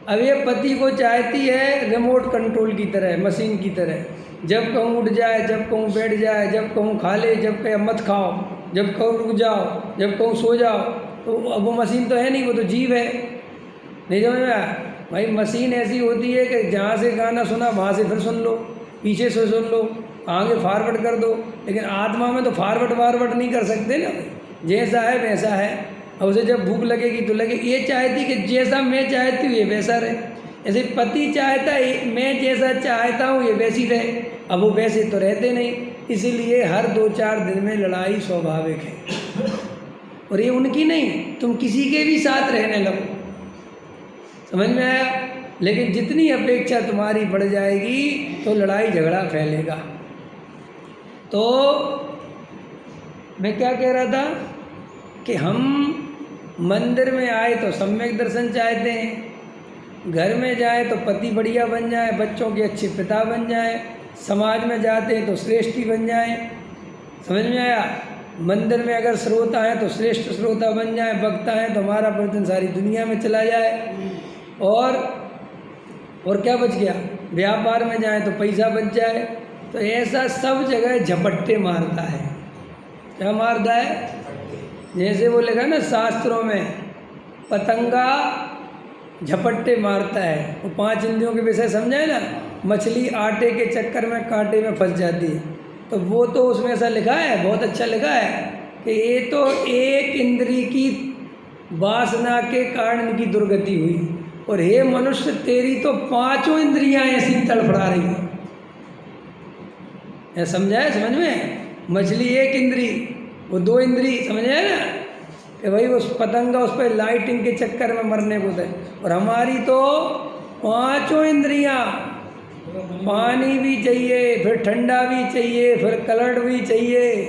अब ये पति को चाहती है रिमोट कंट्रोल की तरह, मशीन की तरह, जब कहूँ उठ जाए, जब कहूँ बैठ जाए, जब कहूँ खा ले, जब कहे मत खाओ, जब कहूँ रुक जाओ, जब कहूँ सो जाओ। तो अब वो मशीन तो है नहीं, वो तो जीव है। नहीं समझ में आया? भाई मशीन ऐसी होती है कि जहाँ से गाना सुना वहाँ से फिर सुन लो, पीछे से सुन लो, आगे फॉरवर्ड कर दो, लेकिन आत्मा में तो फॉरवर्ड नहीं कर सकते ना। जैसा है वैसा है। और उसे जब भूख लगेगी तो लगे, ये चाहती कि जैसा मैं चाहती हूँ ये वैसा रहे। ऐसे पति चाहता है मैं जैसा चाहता हूँ ये वैसी रहे, अब वो वैसे तो रहते नहीं। इसीलिए हर 2-4 दिन में लड़ाई स्वाभाविक है, और ये उनकी नहीं, तुम किसी के भी साथ रहने लगो। समझ में आया? लेकिन जितनी अपेक्षा तुम्हारी बढ़ जाएगी तो लड़ाई झगड़ा फैलेगा। तो मैं क्या कह रहा था कि हम मंदिर में आए तो सम्यक दर्शन चाहते हैं, घर में जाए तो पति बढ़िया बन जाए, बच्चों के अच्छे पिता बन जाए, समाज में जाते हैं तो श्रेष्ठी बन जाए। समझ में आया? मंदिर में अगर श्रोता है तो श्रेष्ठ श्रोता बन जाए, वक्ता है तो हमारा प्रवचन सारी दुनिया में चला जाए। और क्या बच गया? व्यापार में जाए तो पैसा बच जाए। तो ऐसा सब जगह झपट्टे मारता है। क्या मारता है? जैसे वो लिखा ना शास्त्रों में, पतंगा झपट्टे मारता है। वो 5 इंद्रियों के विषय समझाए ना, मछली आटे के चक्कर में कांटे में फंस जाती है। तो वो तो उसमें ऐसा लिखा है, बहुत अच्छा लिखा है कि ये तो एक इंद्री की वासना के कारण इनकी दुर्गति हुई, और हे मनुष्य तेरी तो 5 इंद्रियां ऐसी तड़फड़ा रही हैं। ऐसा समझाया? समझ में? मछली 1 इंद्री, वो 2 इंद्री, समझ आया ना? कि भाई उस पतंगा उस पर लाइटिंग के चक्कर में मरने को थे, और हमारी तो 5 इंद्रियां, पानी भी चाहिए, फिर ठंडा भी चाहिए, फिर कलर्ड भी चाहिए,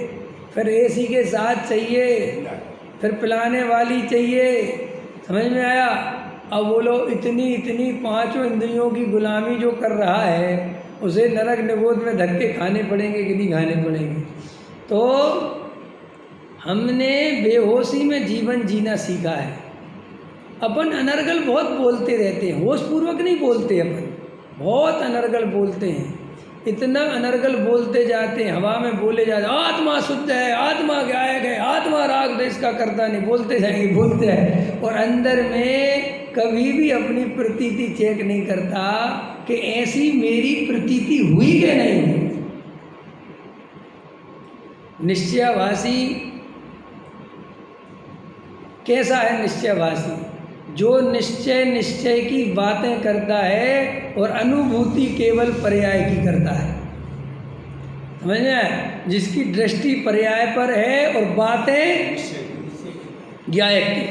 फिर एसी के साथ चाहिए, फिर पिलाने वाली चाहिए। समझ में आया? अब बोलो इतनी 5 इंद्रियों की गुलामी जो कर रहा है उसे नरक निगोद में धक्के खाने पड़ेंगे कि नहीं खाने पड़ेंगे? तो हमने बेहोशी में जीवन जीना सीखा है। अपन अनर्गल बहुत बोलते रहते हैं, होशपूर्वक नहीं बोलते, अपन बहुत अनर्गल बोलते हैं। इतना अनर्गल बोलते जाते हैं, हवा में बोले जाते, आत्मा शुद्ध है, आत्मा गायक है, आत्मा राग द्वेष का करता नहीं, बोलते जाएंगे, बोलते हैं, और अंदर में कभी भी अपनी प्रतीति चेक नहीं करता कि ऐसी मेरी प्रतीति हुई कि नहीं हुई। निश्चयाभासी कैसा है? निश्चयाभासी जो निश्चय की बातें करता है और अनुभूति केवल पर्याय की करता है। समझ में आया? जिसकी दृष्टि पर्याय पर है और बातें ज्ञायक की।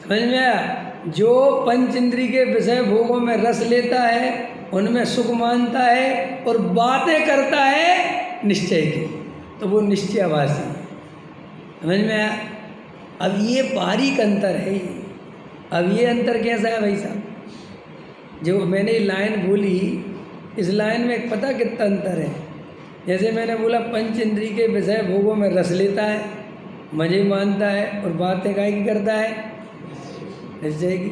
समझ में आया? जो पंच इंद्री के विषय भोगों में रस लेता है, उनमें सुख मानता है और बातें करता है निश्चय की, तो वो निश्चयाभासी है। समझ में आया? अब ये बारीक अंतर है। अब ये अंतर कैसा है भाई साहब? जो मैंने लाइन बोली, इस लाइन में पता कितना अंतर है? जैसे मैंने बोला पंच इंद्री के विषय भोगों में रस लेता है, मजे मानता है, और बातें काय की करता है? निश्चय की।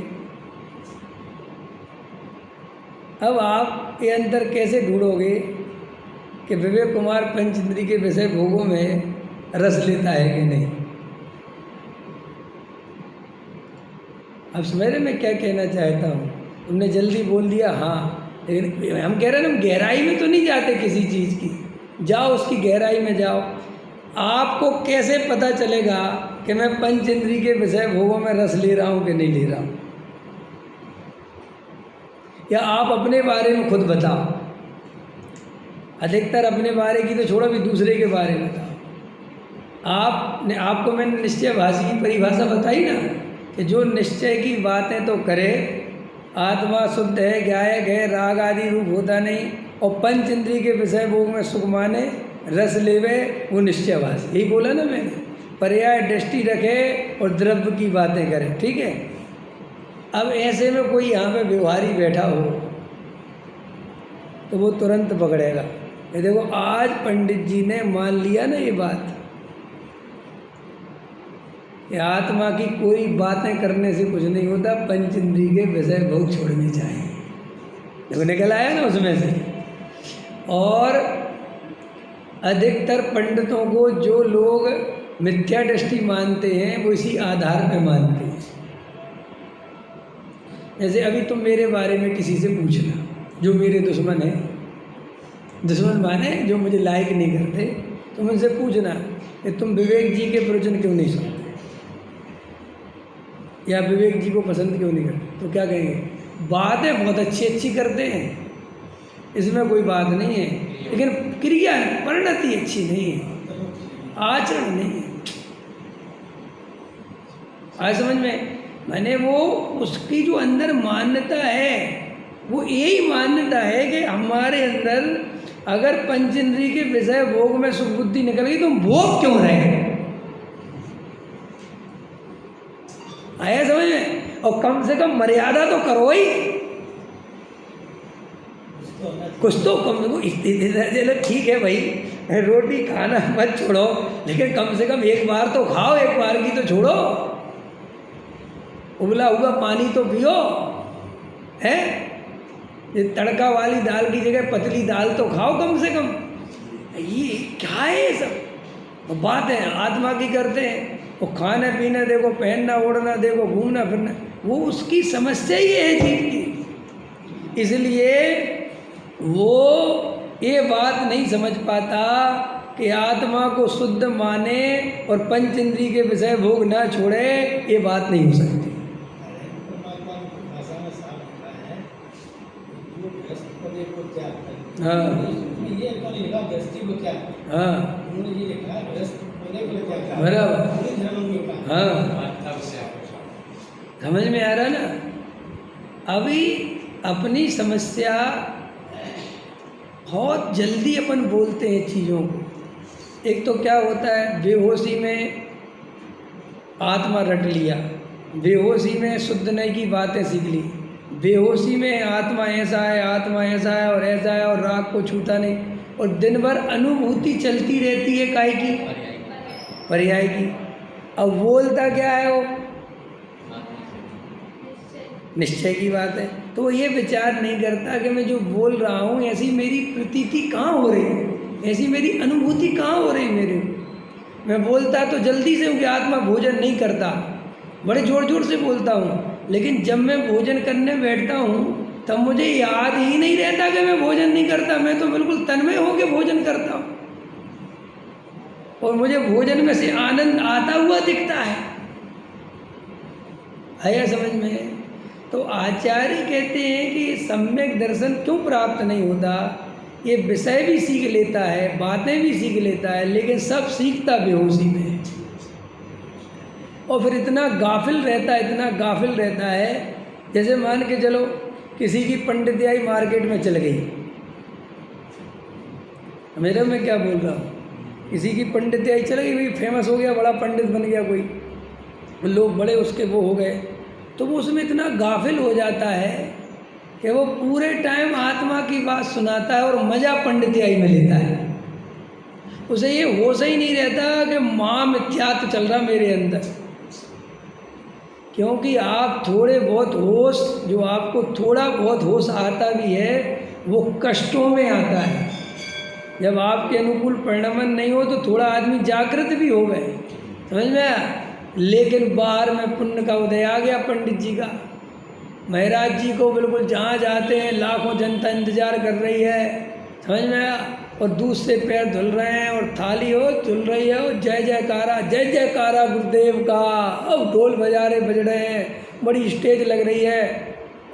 अब आप ये अंतर कैसे ढूंढोगे कि विवेक कुमार पंच इंद्री के विषय भोगों में रस लेता है कि नहीं? अब मेरे में क्या कहना चाहता हूँ, तुमने जल्दी बोल दिया हाँ, लेकिन हम कह रहे हैं हम गहराई में तो नहीं जाते किसी चीज़ की। जाओ उसकी गहराई में जाओ। आपको कैसे पता चलेगा कि मैं पंच इंद्री के विषय भोगों में रस ले रहा हूँ कि नहीं ले रहा हूँ? या आप अपने बारे में खुद बताओ। अधिकतर अपने बारे की तो छोड़ो, भी दूसरे के बारे में बताओ। आपको मैंने निश्चयभासी की परिभाषा बताई ना, कि जो निश्चय की बातें तो करे, आत्मा शुद्ध है, गायक है, राग आदि रूप होता नहीं, और पंच इंद्रिय के विषय भोग में सुख माने, रस लेवे, वो निश्चयभासी। यही बोला ना मैंने, पर्याय दृष्टि रखे और द्रव्य की बातें करे। ठीक है? अब ऐसे में कोई यहाँ पे व्यवहारी बैठा हो तो वो तुरंत पकड़ेगा। ये देखो आज पंडित जी ने मान लिया ना ये बात, कि आत्मा की कोई बातें करने से कुछ नहीं होता, पंच इंद्रिय के विषय भोग छोड़ने चाहिए। देखो निकल आया ना उसमें से। और अधिकतर पंडितों को जो लोग मिथ्या दृष्टि मानते हैं वो इसी आधार पर मानते हैं। जैसे अभी तुम मेरे बारे में किसी से पूछना, जो मेरे दुश्मन है, दुश्मन माने जो मुझे लाइक नहीं करते, तुम उनसे पूछना कि तुम विवेक जी के प्रवचन क्यों नहीं सुनते या विवेक जी को पसंद क्यों नहीं करते, तो क्या कहेंगे? बातें बहुत अच्छी अच्छी करते हैं, इसमें कोई बात नहीं है, लेकिन क्रिया परिणति अच्छी नहीं है, आचरण नहीं है। आज समझ में? मैंने वो उसकी जो अंदर मान्यता है वो यही मान्यता है कि हमारे अंदर अगर पंचेंद्रिय के विषय भोग में सुख बुद्धि निकल गई तो हम भोग क्यों रहे? आया समझ में? और कम से कम मर्यादा तो करो ही, कुछ तो कम को चलो ठीक है भाई, रोटी खाना मत छोड़ो, लेकिन कम से कम एक बार तो खाओ, एक बार की तो छोड़ो, उबला हुआ पानी तो पियो, है? ये तड़का वाली दाल की जगह पतली दाल तो खाओ कम से कम। ये क्या है ये सब बात है? आत्मा की करते हैं वो खाने पीने देखो, पहनना ओढ़ना देखो, घूमना फिरना, वो उसकी समस्या ही है जीव की। इसलिए वो ये बात नहीं समझ पाता कि आत्मा को शुद्ध माने और पंच इंद्रिय के विषय भोग ना छोड़े, ये बात नहीं हो सकती। हाँ हाँ बराबर, हाँ समझ में आ रहा ना? अभी अपनी समस्या बहुत जल्दी अपन बोलते हैं चीज़ों को। एक तो क्या होता है, बेहोशी में आत्मा रट लिया, बेहोशी में शुद्ध नहीं की बातें सीख ली, बेहोशी में आत्मा ऐसा है, आत्मा ऐसा है और ऐसा है, और राग को छूता नहीं, और दिन भर अनुभूति चलती रहती है काय की? पर्याय की। अब बोलता क्या है वो? निश्चय की बात है। तो वो ये विचार नहीं करता कि मैं जो बोल रहा हूँ ऐसी मेरी प्रतीति कहाँ हो रही है, ऐसी मेरी अनुभूति कहाँ हो रही मेरे को। मैं बोलता तो जल्दी से हूँ कि आत्मा भोजन नहीं करता, बड़े जोर जोर से बोलता हूँ, लेकिन जब मैं भोजन करने बैठता हूँ तब मुझे याद ही नहीं रहता कि मैं भोजन नहीं करता। मैं तो बिल्कुल तन्मय होकर भोजन करता हूँ और मुझे भोजन में से आनंद आता हुआ दिखता है। आया समझ में? तो आचार्य कहते हैं कि सम्यक दर्शन क्यों प्राप्त नहीं होता? ये विषय भी सीख लेता है, बातें भी सीख लेता है, लेकिन सब सीखता बेहोशी में है। और फिर इतना गाफिल रहता है, इतना गाफिल रहता है, जैसे मान के चलो किसी की पंडितियाई मार्केट में चल गई, मेरे में क्या बोल रहा हूँ, किसी की पंडितियाई चल गई, भाई फेमस हो गया, बड़ा पंडित बन गया कोई, लोग बड़े उसके वो हो गए, तो वो उसमें इतना गाफिल हो जाता है कि वो पूरे टाइम आत्मा की बात सुनाता है और मज़ा पंडितियाई में लेता है। उसे ये होश ही नहीं रहता कि माँ मिथ्यात्व चल रहा मेरे अंदर। क्योंकि आप थोड़े बहुत होश, जो आपको थोड़ा बहुत होश आता भी है वो कष्टों में आता है। जब आपके अनुकूल परिणमन नहीं हो तो थोड़ा आदमी जागृत भी हो गए, समझ में आया? लेकिन बाहर में पुण्य का उदय आ गया पंडित जी का। महाराज जी को बिल्कुल जहाँ जाते हैं लाखों जनता इंतजार कर रही है, समझ में आया? और दूध से पैर धुल रहे हैं और थाली हो धुल रही है और जय जयकारा गुरुदेव का, अब ढोल बजारे बज रहे हैं, बड़ी स्टेज लग रही है,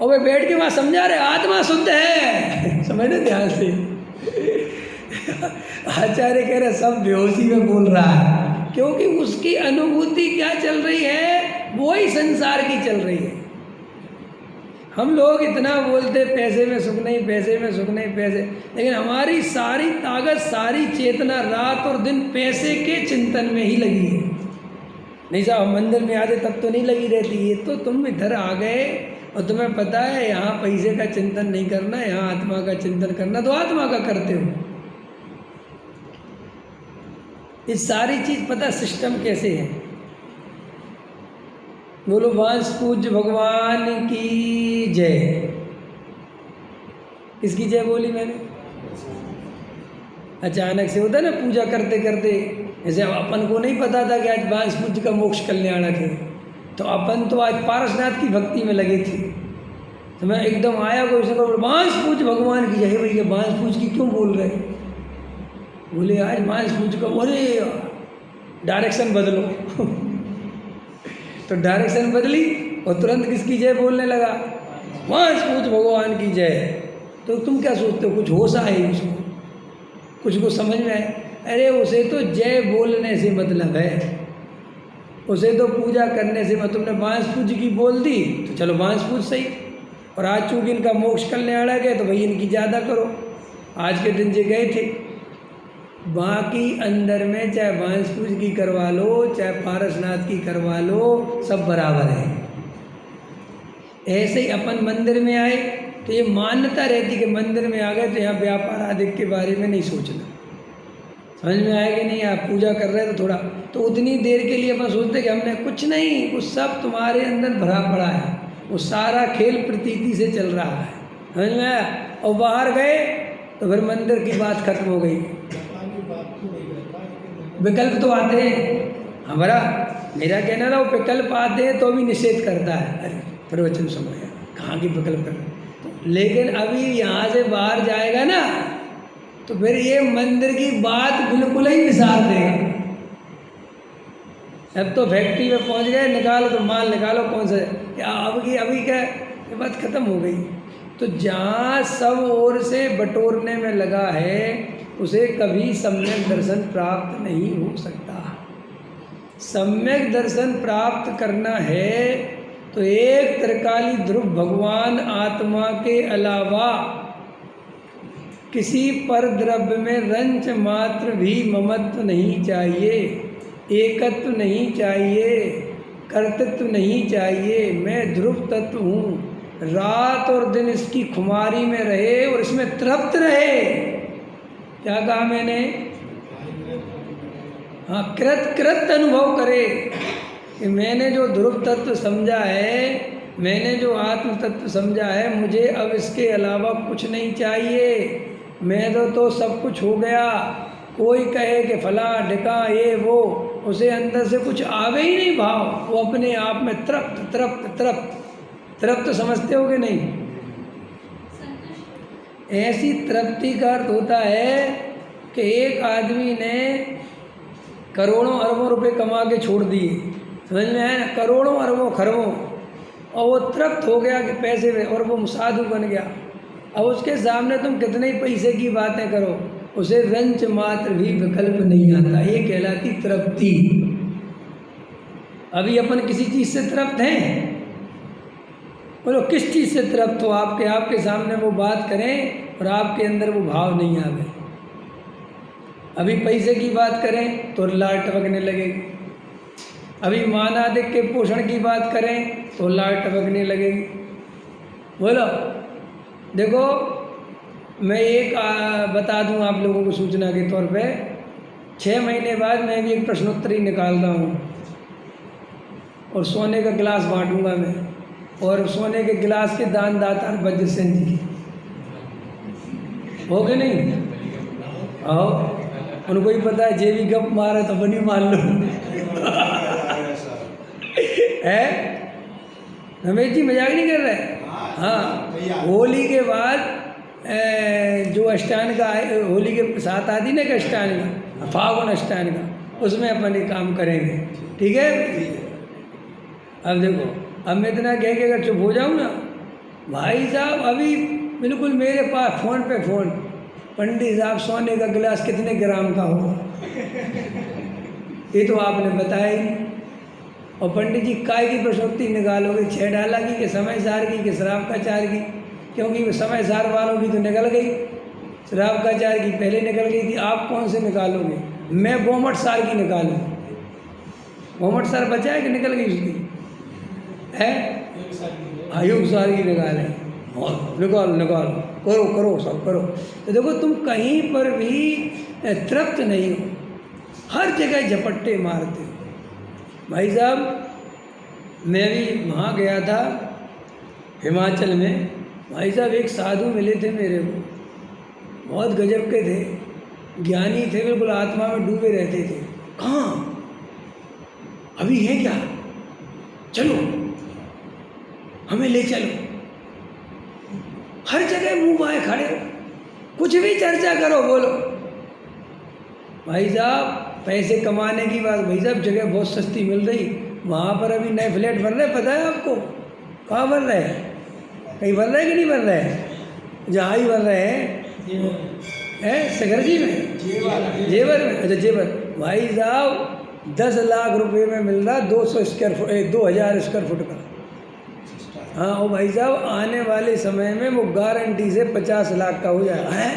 और वे बैठ के वहाँ समझा रहे आत्मा शुद्ध है। समझने ध्यान से। आचार्य कह रहे सब बेहोशी में बोल रहा है, क्योंकि उसकी अनुभूति क्या चल रही है, वो ही संसार की चल रही है। हम लोग इतना बोलते पैसे में सुख नहीं, पैसे में सुख नहीं, पैसे, लेकिन हमारी सारी ताकत, सारी चेतना रात और दिन पैसे के चिंतन में ही लगी है। नहीं साहब हम मंदिर में आते तब तो नहीं लगी रहती। ये तो तुम इधर आ गए और तुम्हें पता है यहाँ पैसे का चिंतन नहीं करना, यहाँ आत्मा का चिंतन करना, तो आत्मा का करते हो। ये सारी चीज़ पता सिस्टम कैसे है। बोलो वांस पूज्य भगवान की जय। किसकी जय बोली मैंने? अचानक से होता है ना पूजा करते करते, जैसे अपन को नहीं पता था कि आज वांस पूज्य का मोक्ष कल्याणक है, तो अपन तो आज पारसनाथ की भक्ति में लगे थे। तो मैं एकदम आया कोई से बांस पूछ भगवान की, जय भैया बांस पूछ की क्यों बोल रहे? बोले आज बांस पूछ का, अरे डायरेक्शन बदलो। तो डायरेक्शन बदली और तुरंत किसकी जय बोलने लगा? बांस पूछ भगवान की जय। तो तुम क्या सोचते हो कुछ होश आए उसको, कुछ को समझ में आए? अरे उसे तो जय बोलने से मतलब है, उसे तो पूजा करने से मतलब। तुमने बांस पूज की बोल दी तो चलो बांस पूज सही, और आज चूंकि इनका मोक्ष कल्याण है तो भाई इनकी ज़्यादा करो। आज के दिन जे गए थे, बाकी अंदर में चाहे बांस पूज की करवा लो चाहे पारसनाथ की करवा लो, सब बराबर है। ऐसे ही अपन मंदिर में आए तो ये मान्यता रहती कि मंदिर में आ गए तो यहाँ व्यापार आदि के बारे में नहीं सोचना। समझ में आया कि नहीं? आप पूजा कर रहे हैं तो थोड़ा तो उतनी देर के लिए अपन सोचते कि हमने कुछ नहीं, वो सब तुम्हारे अंदर भरा पड़ा है, वो सारा खेल प्रतीति से चल रहा है। समझ में आया? और बाहर गए तो फिर मंदिर की बात खत्म हो गई। विकल्प तो आते हैं हमारा, मेरा कहना था वो विकल्प आते हैं तो भी निषेध करता है। अरे प्रवचन सुनो यार, कहाँ की विकल्प कर। लेकिन अभी यहाँ से बाहर जाएगा ना तो फिर ये मंदिर की बात बिल्कुल ही निसार देगा। अब तो फैक्ट्री में पहुँच गए, निकालो तो माल निकालो, कौन सा क्या अभी क्या ये बात खत्म हो गई। तो जहाँ सब ओर से बटोरने में लगा है उसे कभी सम्यक दर्शन प्राप्त नहीं हो सकता। सम्यक दर्शन प्राप्त करना है तो एक त्रिकाली ध्रुव भगवान आत्मा के अलावा किसी पर द्रव्य में रंच मात्र भी ममत्व नहीं चाहिए, एकत्व नहीं चाहिए, कर्तृत्व नहीं चाहिए। मैं ध्रुव तत्व हूँ, रात और दिन इसकी खुमारी में रहे और इसमें तृप्त रहे। क्या कहा मैंने? हाँ, कृत अनुभव करे कि मैंने जो ध्रुव तत्व समझा है, मैंने जो आत्म तत्व समझा है, मुझे अब इसके अलावा कुछ नहीं चाहिए। मैं तो सब कुछ हो गया। कोई कहे कि फला ढिका ये वो, उसे अंदर से कुछ आवे ही नहीं भाव, वो अपने आप में तृप्त तृप्त तृप्त तृप्त समझते हो कि नहीं? ऐसी तृप्ति का अर्थ होता है कि एक आदमी ने करोड़ों अरबों रुपए कमा के छोड़ दिए, समझ में आया ना? करोड़ों अरबों खरबों, और वो तृप्त हो गया कि पैसे में, और वो साधु बन गया। अब उसके सामने तुम कितने ही पैसे की बातें करो, उसे रंच मात्र भी विकल्प नहीं आता। ये कहलाती तृप्ति। अभी अपन किसी चीज़ से तृप्त हैं? बोलो किस चीज़ से तृप्त हो? आपके सामने वो बात करें और आपके अंदर वो भाव नहीं आवे। अभी पैसे की बात करें तो लार टपकने लगेगी, अभी मानादिक के पोषण की बात करें तो लार टपकने लगेगी। बोलो देखो, मैं एक बता दूं आप लोगों को सूचना के तौर पे, 6 महीने बाद मैं भी एक प्रश्नोत्तरी निकालता हूँ और सोने का गिलास बांटूंगा मैं, और सोने के गिलास के दानदाता वज्र सेन जी हो गए नहीं? आओ, उनको ही पता है, जे भी गप मारा तो बनी मान लो। है रमेश जी, मजाक नहीं कर रहे? हाँ, होली के बाद जो अष्टांग का होली के साथ आदि ना, अष्टांग का फागुन अष्टांग का, उसमें अपन ये काम करेंगे। ठीक है? अब देखो, अब मैं इतना कह के अगर चुप हो जाऊँ ना, भाई साहब अभी बिल्कुल मेरे पास फ़ोन पे फ़ोन, पंडित साहब सोने का गिलास कितने ग्राम का होगा? ये तो आपने बताया ही। और पंडित जी काय की प्रशोक्ति निकालोगे, 6 डाला की कि समय सार की कि शराब का चार की? क्योंकि समय सार वालों की तो निकल गई, शराब का चार की पहले निकल गई थी। आप कौन से निकालोगे? मैं गोमट सार की निकालूँ। गोमट सार बचा है कि निकल गई उसकी? है आयुग सार की निकालें, और निकालो, करो सब करो। तो देखो, तुम कहीं पर भी तृप्त नहीं हो, हर जगह झपट्टे मारते हो। भाई साहब, मैं भी वहाँ गया था हिमाचल में। भाई साहब एक साधु मिले थे मेरे को, बहुत गजब के थे, ज्ञानी थे, बिल्कुल आत्मा में डूबे रहते थे। कहाँ? अभी है क्या? चलो हमें ले चलो। हर जगह मुंह बाएं खड़े हो, कुछ भी चर्चा करो, बोलो भाई साहब पैसे कमाने की बात, भाई साहब जगह बहुत सस्ती मिल रही, वहाँ पर अभी नए फ्लैट बन रहे, पता है आपको? कहाँ बन रहे हैं? कहीं बन रहे हैं कि नहीं बन रहे हैं? जहाँ ही बन रहे हैं सकरजी में, जेवर में। अच्छा जेवर, भाई साहब 10 लाख रुपए में मिल रहा 200 स्क्वायर फुट, 2000 स्क्वायर फुट का। हाँ और भाई साहब आने वाले समय में वो गारंटी से 50 लाख का हो जाएगा। है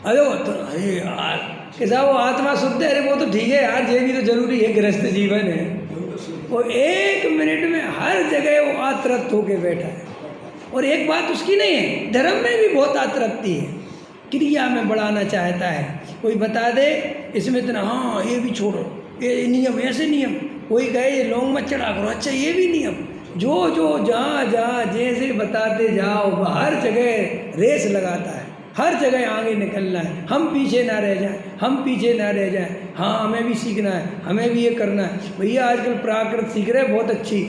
अरे वो तो, अरे यार कि साहब वो आत्मा शुद्ध है, अरे वो तो ठीक है यार, ये भी तो जरूरी है, गृहस्थ जीवन है। वो 1 मिनट में हर जगह वो आतरक्त होके बैठा है। और एक बात उसकी नहीं है, धर्म में भी बहुत आतरक्ति है, क्रिया में बढ़ाना चाहता है। कोई बता दे इसमें इतना, हाँ ये भी छोड़ो, ये नियम, ऐसे नियम, कोई कहे ये लौंग मत चढ़ा करो, अच्छा ये भी नियम, जो जो जहाँ जहाँ जैसे बताते जाओ, हर जगह रेस लगाता है, हर जगह आगे निकलना है, हम पीछे ना रह जाएं, हम पीछे ना रह जाएं, हाँ हमें भी सीखना है, हमें भी ये करना है। भैया आजकल प्राकृत सीख रहे हैं, बहुत अच्छी,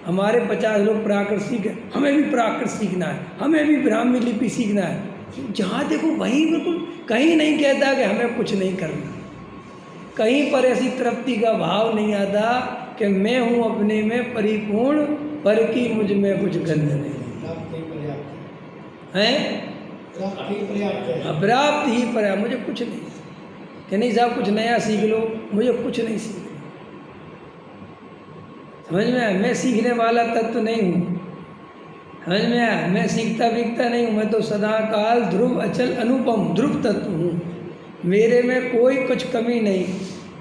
हमारे 50 लोग प्राकृत सीखे, हमें भी प्राकृत सीखना है, हमें भी ब्राह्मी लिपि सीखना है। जहाँ देखो वहीं बिल्कुल कहीं नहीं कहता कि हमें कुछ नहीं करना, कहीं पर ऐसी तृप्ति का भाव नहीं आता कि मैं हूँ अपने में परिपूर्ण, पर की मुझ में कुछ गंध नहीं है, अपर्याप्त ही पर्याप्त, मुझे कुछ नहीं, कि नहीं साहब कुछ नया सीख लो, मुझे कुछ नहीं सीखना। समझ में आया? मैं सीखने वाला तत्व नहीं हूँ, समझ में आया? मैं सीखता बीखता नहीं हूँ, मैं तो सदा काल ध्रुव अचल अनुपम ध्रुव तत्व हूँ। मेरे में कोई कुछ कमी नहीं,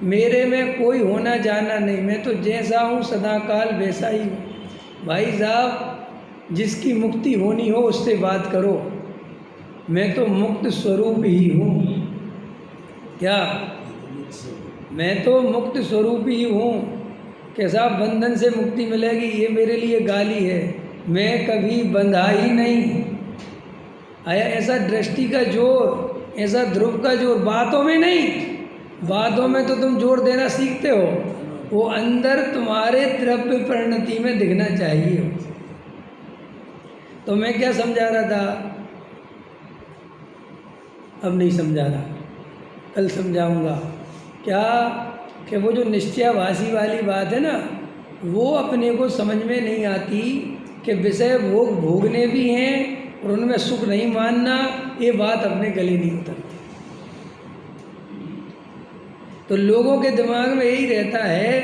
मेरे में कोई होना जाना नहीं, मैं तो जैसा हूँ सदा काल वैसा ही हूँ। भाई साहब जिसकी मुक्ति होनी हो उससे बात करो, मैं तो मुक्त स्वरूप ही हूँ। क्या? मैं तो मुक्त स्वरूप ही हूँ। कि साहब बंधन से मुक्ति मिलेगी ये मेरे लिए गाली है, मैं कभी बंधा ही नहीं। आया ऐसा दृष्टि का जोर, ऐसा ध्रुव का जोर बातों में नहीं, बातों में तो तुम जोर देना सीखते हो, वो अंदर तुम्हारे द्रव्य परिणति में दिखना चाहिए। तो मैं क्या समझा रहा था, अब नहीं समझा रहा, कल समझाऊंगा। क्या कि वो जो निश्चयाभासी वाली बात है ना, वो अपने को समझ में नहीं आती कि विषय भोग भोगने भी हैं और उनमें सुख नहीं मानना, ये बात अपने गले नहीं उतरती। तो लोगों के दिमाग में यही रहता है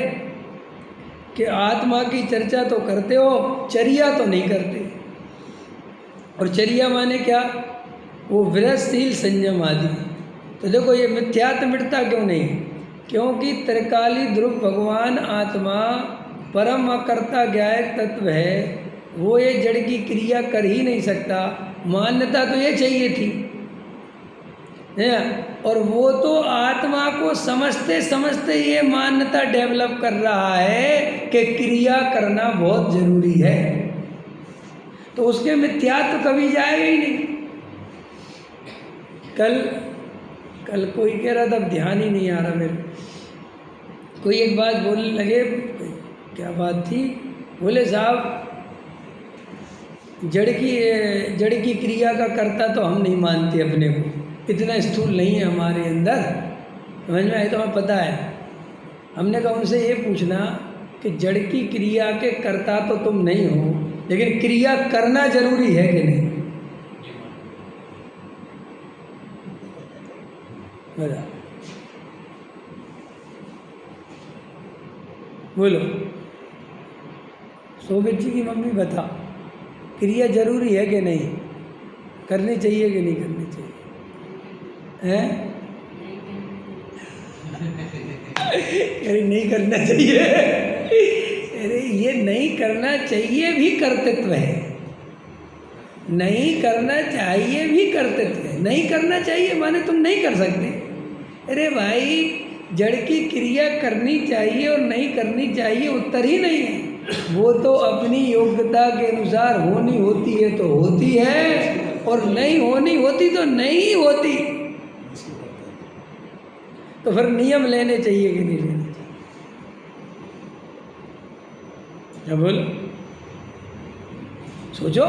कि आत्मा की चर्चा तो करते हो, चर्या तो नहीं करते। और चर्या माने क्या? वो विरसशील संयम आदि। तो देखो ये मिथ्यात्व मिटता क्यों नहीं? क्योंकि त्रिकाली ध्रुव भगवान आत्मा परम अकर्ता ज्ञायक तत्व है, वो ये जड़ की क्रिया कर ही नहीं सकता। मान्यता तो ये चाहिए थी है, और वो तो आत्मा को समझते समझते ये मान्यता डेवलप कर रहा है कि क्रिया करना बहुत जरूरी है। तो उसके मिथ्यात्व कभी जाएगा ही नहीं। कल कोई कह रहा था, ध्यान ही नहीं आ रहा मेरे, कोई एक बात बोलने लगे, क्या बात थी? बोले साहब जड़ की क्रिया का कर्ता तो हम नहीं मानते अपने को, इतना स्थूल नहीं है हमारे अंदर। समझ में आए? तो हमें पता है। हमने कहा उनसे ये पूछना कि जड़ की क्रिया के कर्ता तो तुम नहीं हो, लेकिन क्रिया करना जरूरी है कि नहीं? बोलो शोभित जी की मम्मी बता, क्रिया जरूरी है कि नहीं? करनी चाहिए कि नहीं करनी चाहिए? हैं? अरे नहीं करना चाहिए। अरे ये नहीं करना चाहिए भी कर्तृत्व है, नहीं करना चाहिए भी कर्तृत्व है। नहीं करना चाहिए माने तुम नहीं कर सकते। अरे भाई जड़ की क्रिया करनी चाहिए और नहीं करनी चाहिए उत्तर ही नहीं है। वो तो अपनी योग्यता के अनुसार होनी होती है तो होती है, और नहीं होनी होती तो नहीं होती। तो फिर नियम लेने चाहिए कि नहीं लेने चाहिए? क्या बोलो? सोचो।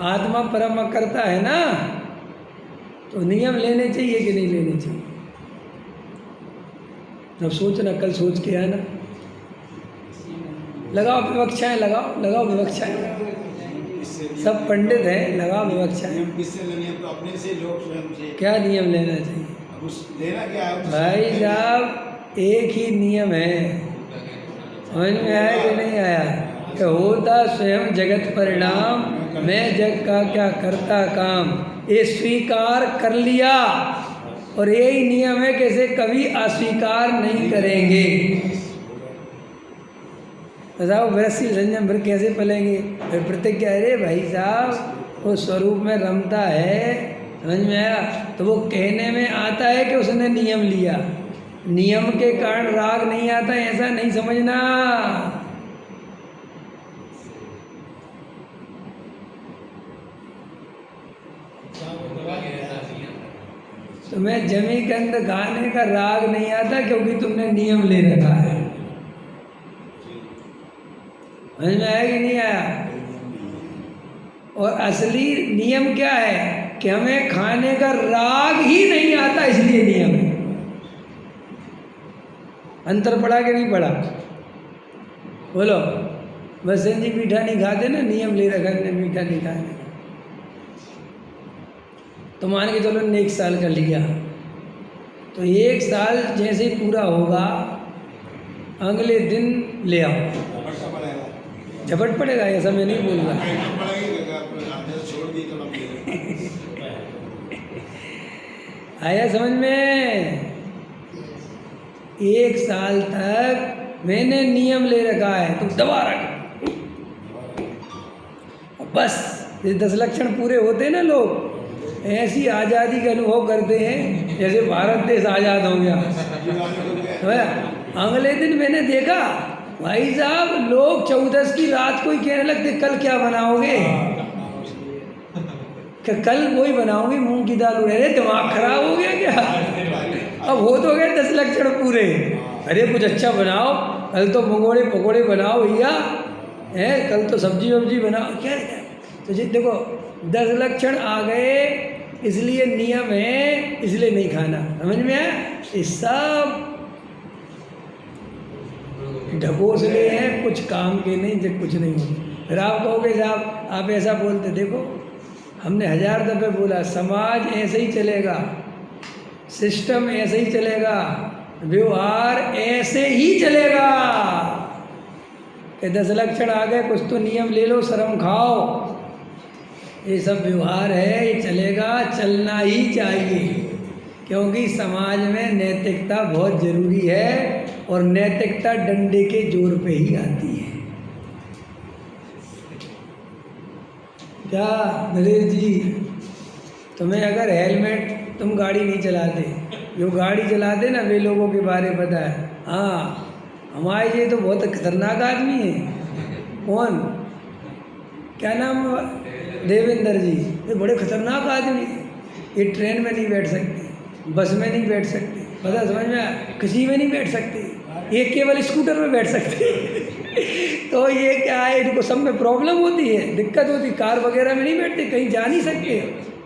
आत्मा परम करता है ना, तो नियम लेने चाहिए कि नहीं लेने चाहिए? अब सोचना, कल सोच के आना। लगाओ विवक्षाएं, लगाओ विवक्षाएं। सब पंडित हैं, लगाओ विवक्षाएं। किससे लेनी है? तो अपने से, लोग स्वयं से। क्या नियम लेना चाहिए? अब उस लेना क्या है? भाई साहब, एक ही नियम है, समझ में आया कि नहीं आया? कि होता स्वयं जगत परिणाम, मैं जग का क्या करता काम। ये स्वीकार कर लिया, और यही नियम है कि इसे कभी अस्वीकार नहीं करेंगे। बताओ वृश्चिक संयम फिर कैसे पलेंगे? फिर प्रतिज्ञा, अरे भाई साहब वो स्वरूप में रमता है, समझ में आया? तो वो कहने में आता है कि उसने नियम लिया, नियम के कारण राग नहीं आता, ऐसा नहीं समझना। तुम्हें जमी कंद खाने का राग नहीं आता क्योंकि तुमने नियम ले रखा है। समझ में आया कि नहीं आया? और असली नियम क्या है कि हमें खाने का राग ही नहीं आता, इसलिए नियम है। अंतर पड़ा कि नहीं पड़ा? बोलो। बसन जी मीठा नहीं खाते ना, नियम ले रखा है मीठा नहीं खाने का। तो मान के चलो ने 1 साल का लिया, तो 1 साल जैसे ही पूरा होगा अगले दिन ले आओ। झपट पड़ेगा, ऐसा मैं नहीं बोल रहा। आया समझ में? 1 साल तक मैंने नियम ले रखा है, तो दबा रख, बस। ये 10 लक्षण पूरे होते ना, लोग ऐसी आज़ादी का अनुभव करते हैं जैसे भारत देश आज़ाद हो गया। अगले दिन मैंने देखा भाई साहब, लोग 14 की रात को ही कहने लगते कल क्या बनाओगे? कि कल वही बनाओगे मूंग की दाल। अरे दिमाग खराब हो गया क्या? अब हो तो गए 10 लक्षण पूरे। अरे कुछ अच्छा बनाओ, कल तो मंगोड़े पकोड़े बनाओ भैया, है कल तो सब्जी वब्जी बनाओ। क्या तो जी देखो 10 लक्षण आ गए, इसलिए नियम है, इसलिए नहीं खाना। समझ में आया? ये सब ढकोसले हैं, कुछ काम के नहीं, जब कुछ नहीं होगा। फिर आप कहोगे साहब आप ऐसा बोलते, देखो हमने 1000 दफ़े बोला, समाज ऐसे ही चलेगा, सिस्टम ऐसे ही चलेगा, व्यवहार ऐसे ही चलेगा। कि 10 लक्षण आ गए, कुछ तो नियम ले लो, शर्म खाओ। ये सब व्यवहार है, ये चलेगा, चलना ही चाहिए, क्योंकि समाज में नैतिकता बहुत ज़रूरी है, और नैतिकता डंडे के जोर पे ही आती है। क्या नरेश जी, तुम्हें अगर हेलमेट, तुम गाड़ी नहीं चलाते, जो गाड़ी चलाते ना वे लोगों के बारे में पता है। हाँ, हमारे ये तो बहुत खतरनाक आदमी है। कौन? क्या नाम? देवेंद्र जी। ये बड़े खतरनाक आदमी है, ये ट्रेन में नहीं बैठ सकते, बस में नहीं बैठ सकते, पता समझ में? किसी में नहीं बैठ सकते, ये केवल स्कूटर में बैठ सकते। तो ये क्या है, इनको सब में प्रॉब्लम होती है, दिक्कत होती, कार वगैरह में नहीं बैठते, कहीं जा नहीं सकते।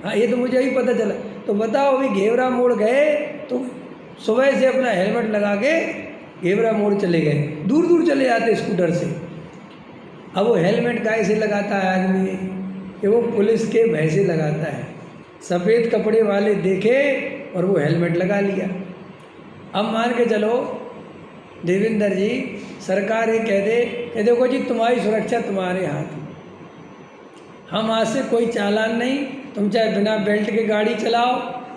हाँ, ये तो मुझे ही पता चला। तो बताओ, अभी घेवरा मोड़ गए तो सुबह से अपना हेलमेट लगा के घेवरा मोड़ चले गए, दूर दूर चले जाते स्कूटर से। अब वो हेलमेट काहे से लगाता है आदमी? कि वो पुलिस के भय से लगाता है। सफ़ेद कपड़े वाले देखे और वो हेलमेट लगा लिया। अब मान के चलो देवेंद्र जी, सरकार ये कह दे कि देखो जी तुम्हारी सुरक्षा तुम्हारे हाथ में, हम आज से कोई चालान नहीं, तुम चाहे बिना बेल्ट के गाड़ी चलाओ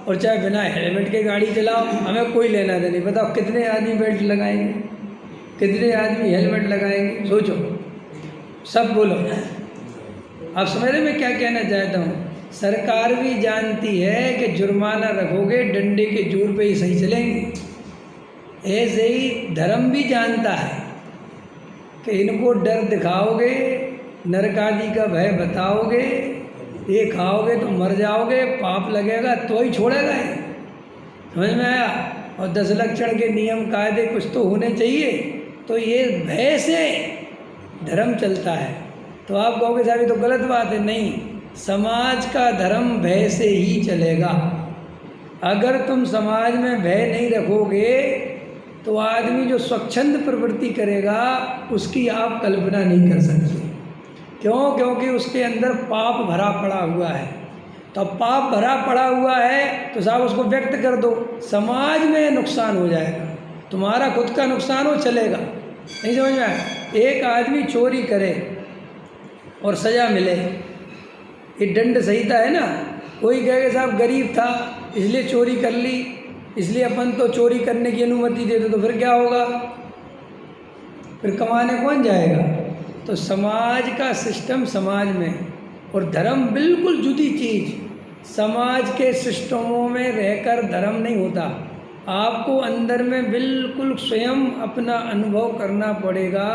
और चाहे बिना हेलमेट के गाड़ी चलाओ, हमें कोई लेना देना नहीं। बताओ कितने आदमी बेल्ट लगाएंगे, कितने आदमी हेलमेट लगाएंगे? सोचो, सब बोलो। आप समझ रहे मैं क्या कहना चाहता हूँ? सरकार भी जानती है कि जुर्माना रखोगे डंडे के जोर पे ही सही चलेंगे। ऐसे ही धर्म भी जानता है कि इनको डर दिखाओगे, नरकादि का भय बताओगे, ये खाओगे तो मर जाओगे, पाप लगेगा तो ही छोड़ेगा ये। समझ में आया? और 10 लक्षण के नियम कायदे कुछ तो होने चाहिए, तो ये भय से धर्म चलता है। तो आप कहोगे साहब ये तो गलत बात है। नहीं, समाज का धर्म भय से ही चलेगा। अगर तुम समाज में भय नहीं रखोगे तो आदमी जो स्वच्छंद प्रवृत्ति करेगा उसकी आप कल्पना नहीं कर सकते। क्यों? क्योंकि उसके अंदर पाप भरा पड़ा हुआ है। तो अब पाप भरा पड़ा हुआ है तो साहब उसको व्यक्त कर दो, समाज में नुकसान हो जाएगा, तुम्हारा खुद का नुकसान हो चलेगा। नहीं समझ में आया? एक आदमी चोरी करे और सज़ा मिले, ये दंड संहिता है ना। कोई कहे कि साहब गरीब था इसलिए चोरी कर ली, इसलिए अपन तो चोरी करने की अनुमति दे दो, तो फिर क्या होगा? फिर कमाने कौन जाएगा? तो समाज का सिस्टम समाज में, और धर्म बिल्कुल जुदी चीज़। समाज के सिस्टमों में रहकर धर्म नहीं होता। आपको अंदर में बिल्कुल स्वयं अपना अनुभव करना पड़ेगा,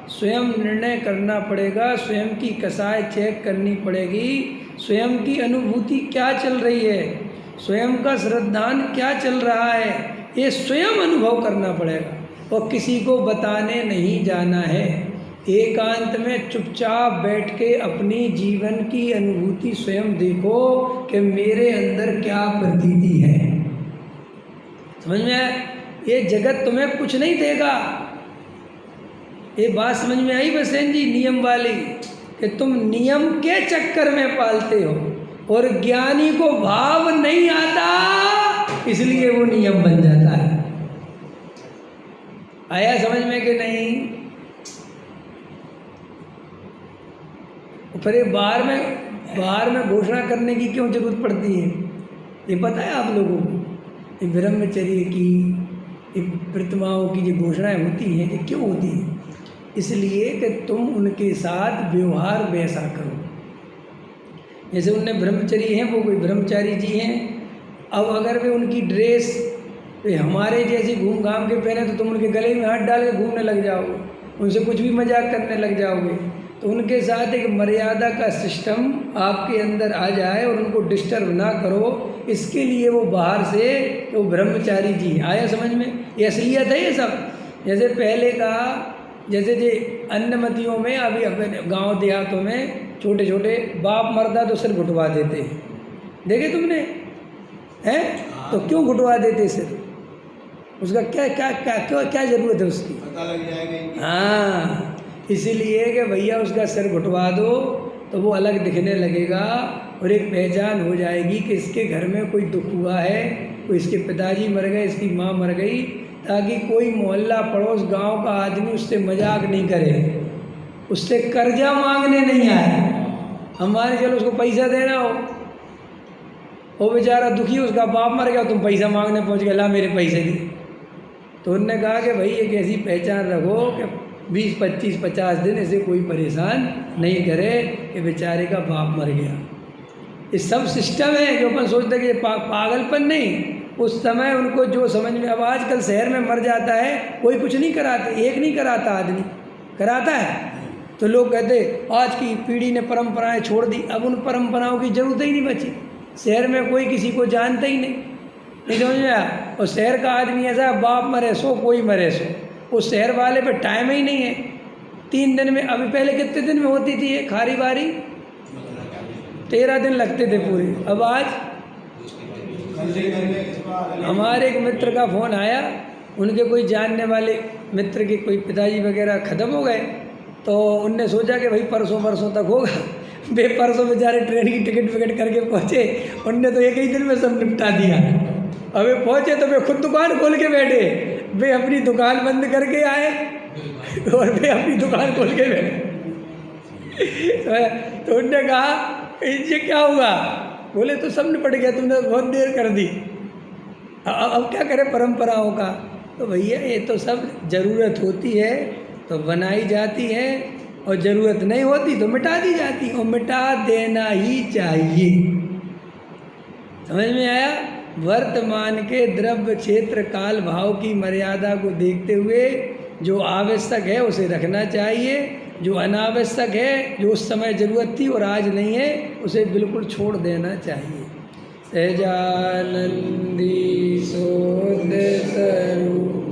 स्वयं निर्णय करना पड़ेगा, स्वयं की कसाई चेक करनी पड़ेगी, स्वयं की अनुभूति क्या चल रही है, स्वयं का श्रद्धान क्या चल रहा है, ये स्वयं अनुभव करना पड़ेगा और किसी को बताने नहीं जाना है। एकांत में चुपचाप बैठ के अपनी जीवन की अनुभूति स्वयं देखो कि मेरे अंदर क्या प्रतीति है। समझ में आया? ये जगत तुम्हें कुछ नहीं देगा। ये बात समझ में आई बसेन जी? नियम वाली, कि तुम नियम के चक्कर में पालते हो और ज्ञानी को भाव नहीं आता इसलिए वो नियम बन जाता है। आया समझ में कि नहीं? फिर ये बाहर में घोषणा करने की क्यों जरूरत पड़ती है? ये पता है आप लोगों को? ये ब्रह्मचर्य की, ये प्रतिमाओं की जो घोषणाएं होती हैं ये क्यों होती हैं? इसलिए कि तुम उनके साथ व्यवहार वैसा करो। जैसे उनने ब्रह्मचर्य हैं, वो कोई ब्रह्मचारी जी हैं, अब अगर वे उनकी ड्रेस हमारे जैसी घूम घाम के पहने तो तुम उनके गले में हाथ डाल के घूमने लग जाओगे, उनसे कुछ भी मजाक करने लग जाओगे। तो उनके साथ एक मर्यादा का सिस्टम आपके अंदर आ जाए और उनको डिस्टर्ब ना करो, इसके लिए वो बाहर से वो ब्रह्मचारी जी। आया समझ में? ये असलियत है ये सब। जैसे पहले का, जैसे जे अन्नमतियों में, अभी अपने गांव देहातों में छोटे छोटे बाप मरदा तो सिर घुटवा देते हैं, देखे तुमने? हैं? तो क्यों घुटवा देते सिर? उसका क्या क्या क्या क्या क्या ज़रूरत है उसकी? पता लग जाएगा। हाँ, इसीलिए कि भैया उसका सिर घुटवा दो तो वो अलग दिखने लगेगा और एक पहचान हो जाएगी कि इसके घर में कोई दुख हुआ है, कोई इसके पिताजी मर गए, इसकी माँ मर गई, ताकि कोई मोहल्ला पड़ोस गांव का आदमी उससे मजाक नहीं करे, उससे कर्जा मांगने नहीं आए। हमारे चलो उसको पैसा देना हो, वो बेचारा दुखी, उसका बाप मर गया, तुम पैसा मांगने पहुंच गए, ला मेरे पैसे दे। तो उन्होंने कहा कि भाई एक ऐसी पहचान रखो कि 20, 25, 50 दिन ऐसे कोई परेशान नहीं करे कि बेचारे का बाप मर गया। ये सब सिस्टम है जो अपन सोचते कि पागलपन नहीं, उस समय उनको जो समझ में। अब आजकल शहर में मर जाता है कोई कुछ नहीं कराते, एक नहीं कराता आदमी, कराता है तो लोग कहते आज की पीढ़ी ने परंपराएं छोड़ दी। अब उन परंपराओं की जरूरत ही नहीं बची, शहर में कोई किसी को जानता ही नहीं समझ में आया? और शहर का आदमी ऐसा, बाप मरे सो कोई मरे सो, उस शहर वाले पे टाइम ही नहीं है। 3 दिन में, अभी पहले कितने दिन में होती थी ये खारी बारी? 13 दिन लगते थे पूरे। अब आज हमारे एक मित्र का फ़ोन आया, उनके कोई जानने वाले मित्र के कोई पिताजी वगैरह ख़त्म हो गए, तो उनने सोचा कि भाई परसों तक होगा। वे परसों बेचारे ट्रेन की टिकट विकट करके पहुँचे, उनने तो एक ही दिन में सब निपटा दिया। अबे पहुँचे तो वे खुद दुकान खोल के बैठे, वे अपनी दुकान बंद करके आए और वे अपनी दुकान खोल के बैठे। तो उनने कहा इनसे क्या हुआ? बोले तो सब निपट गया, तुमने बहुत देर कर दी, अब क्या करें परंपराओं का? तो भैया ये तो सब ज़रूरत होती है तो बनाई जाती है, और ज़रूरत नहीं होती तो मिटा दी जाती, और मिटा देना ही चाहिए। समझ में आया? वर्तमान के द्रव्य क्षेत्र काल भाव की मर्यादा को देखते हुए जो आवश्यक है उसे रखना चाहिए, जो अनावश्यक है, जो उस समय ज़रूरत थी और आज नहीं है, उसे बिल्कुल छोड़ देना चाहिए। सहजानंदी सोद स्वरूप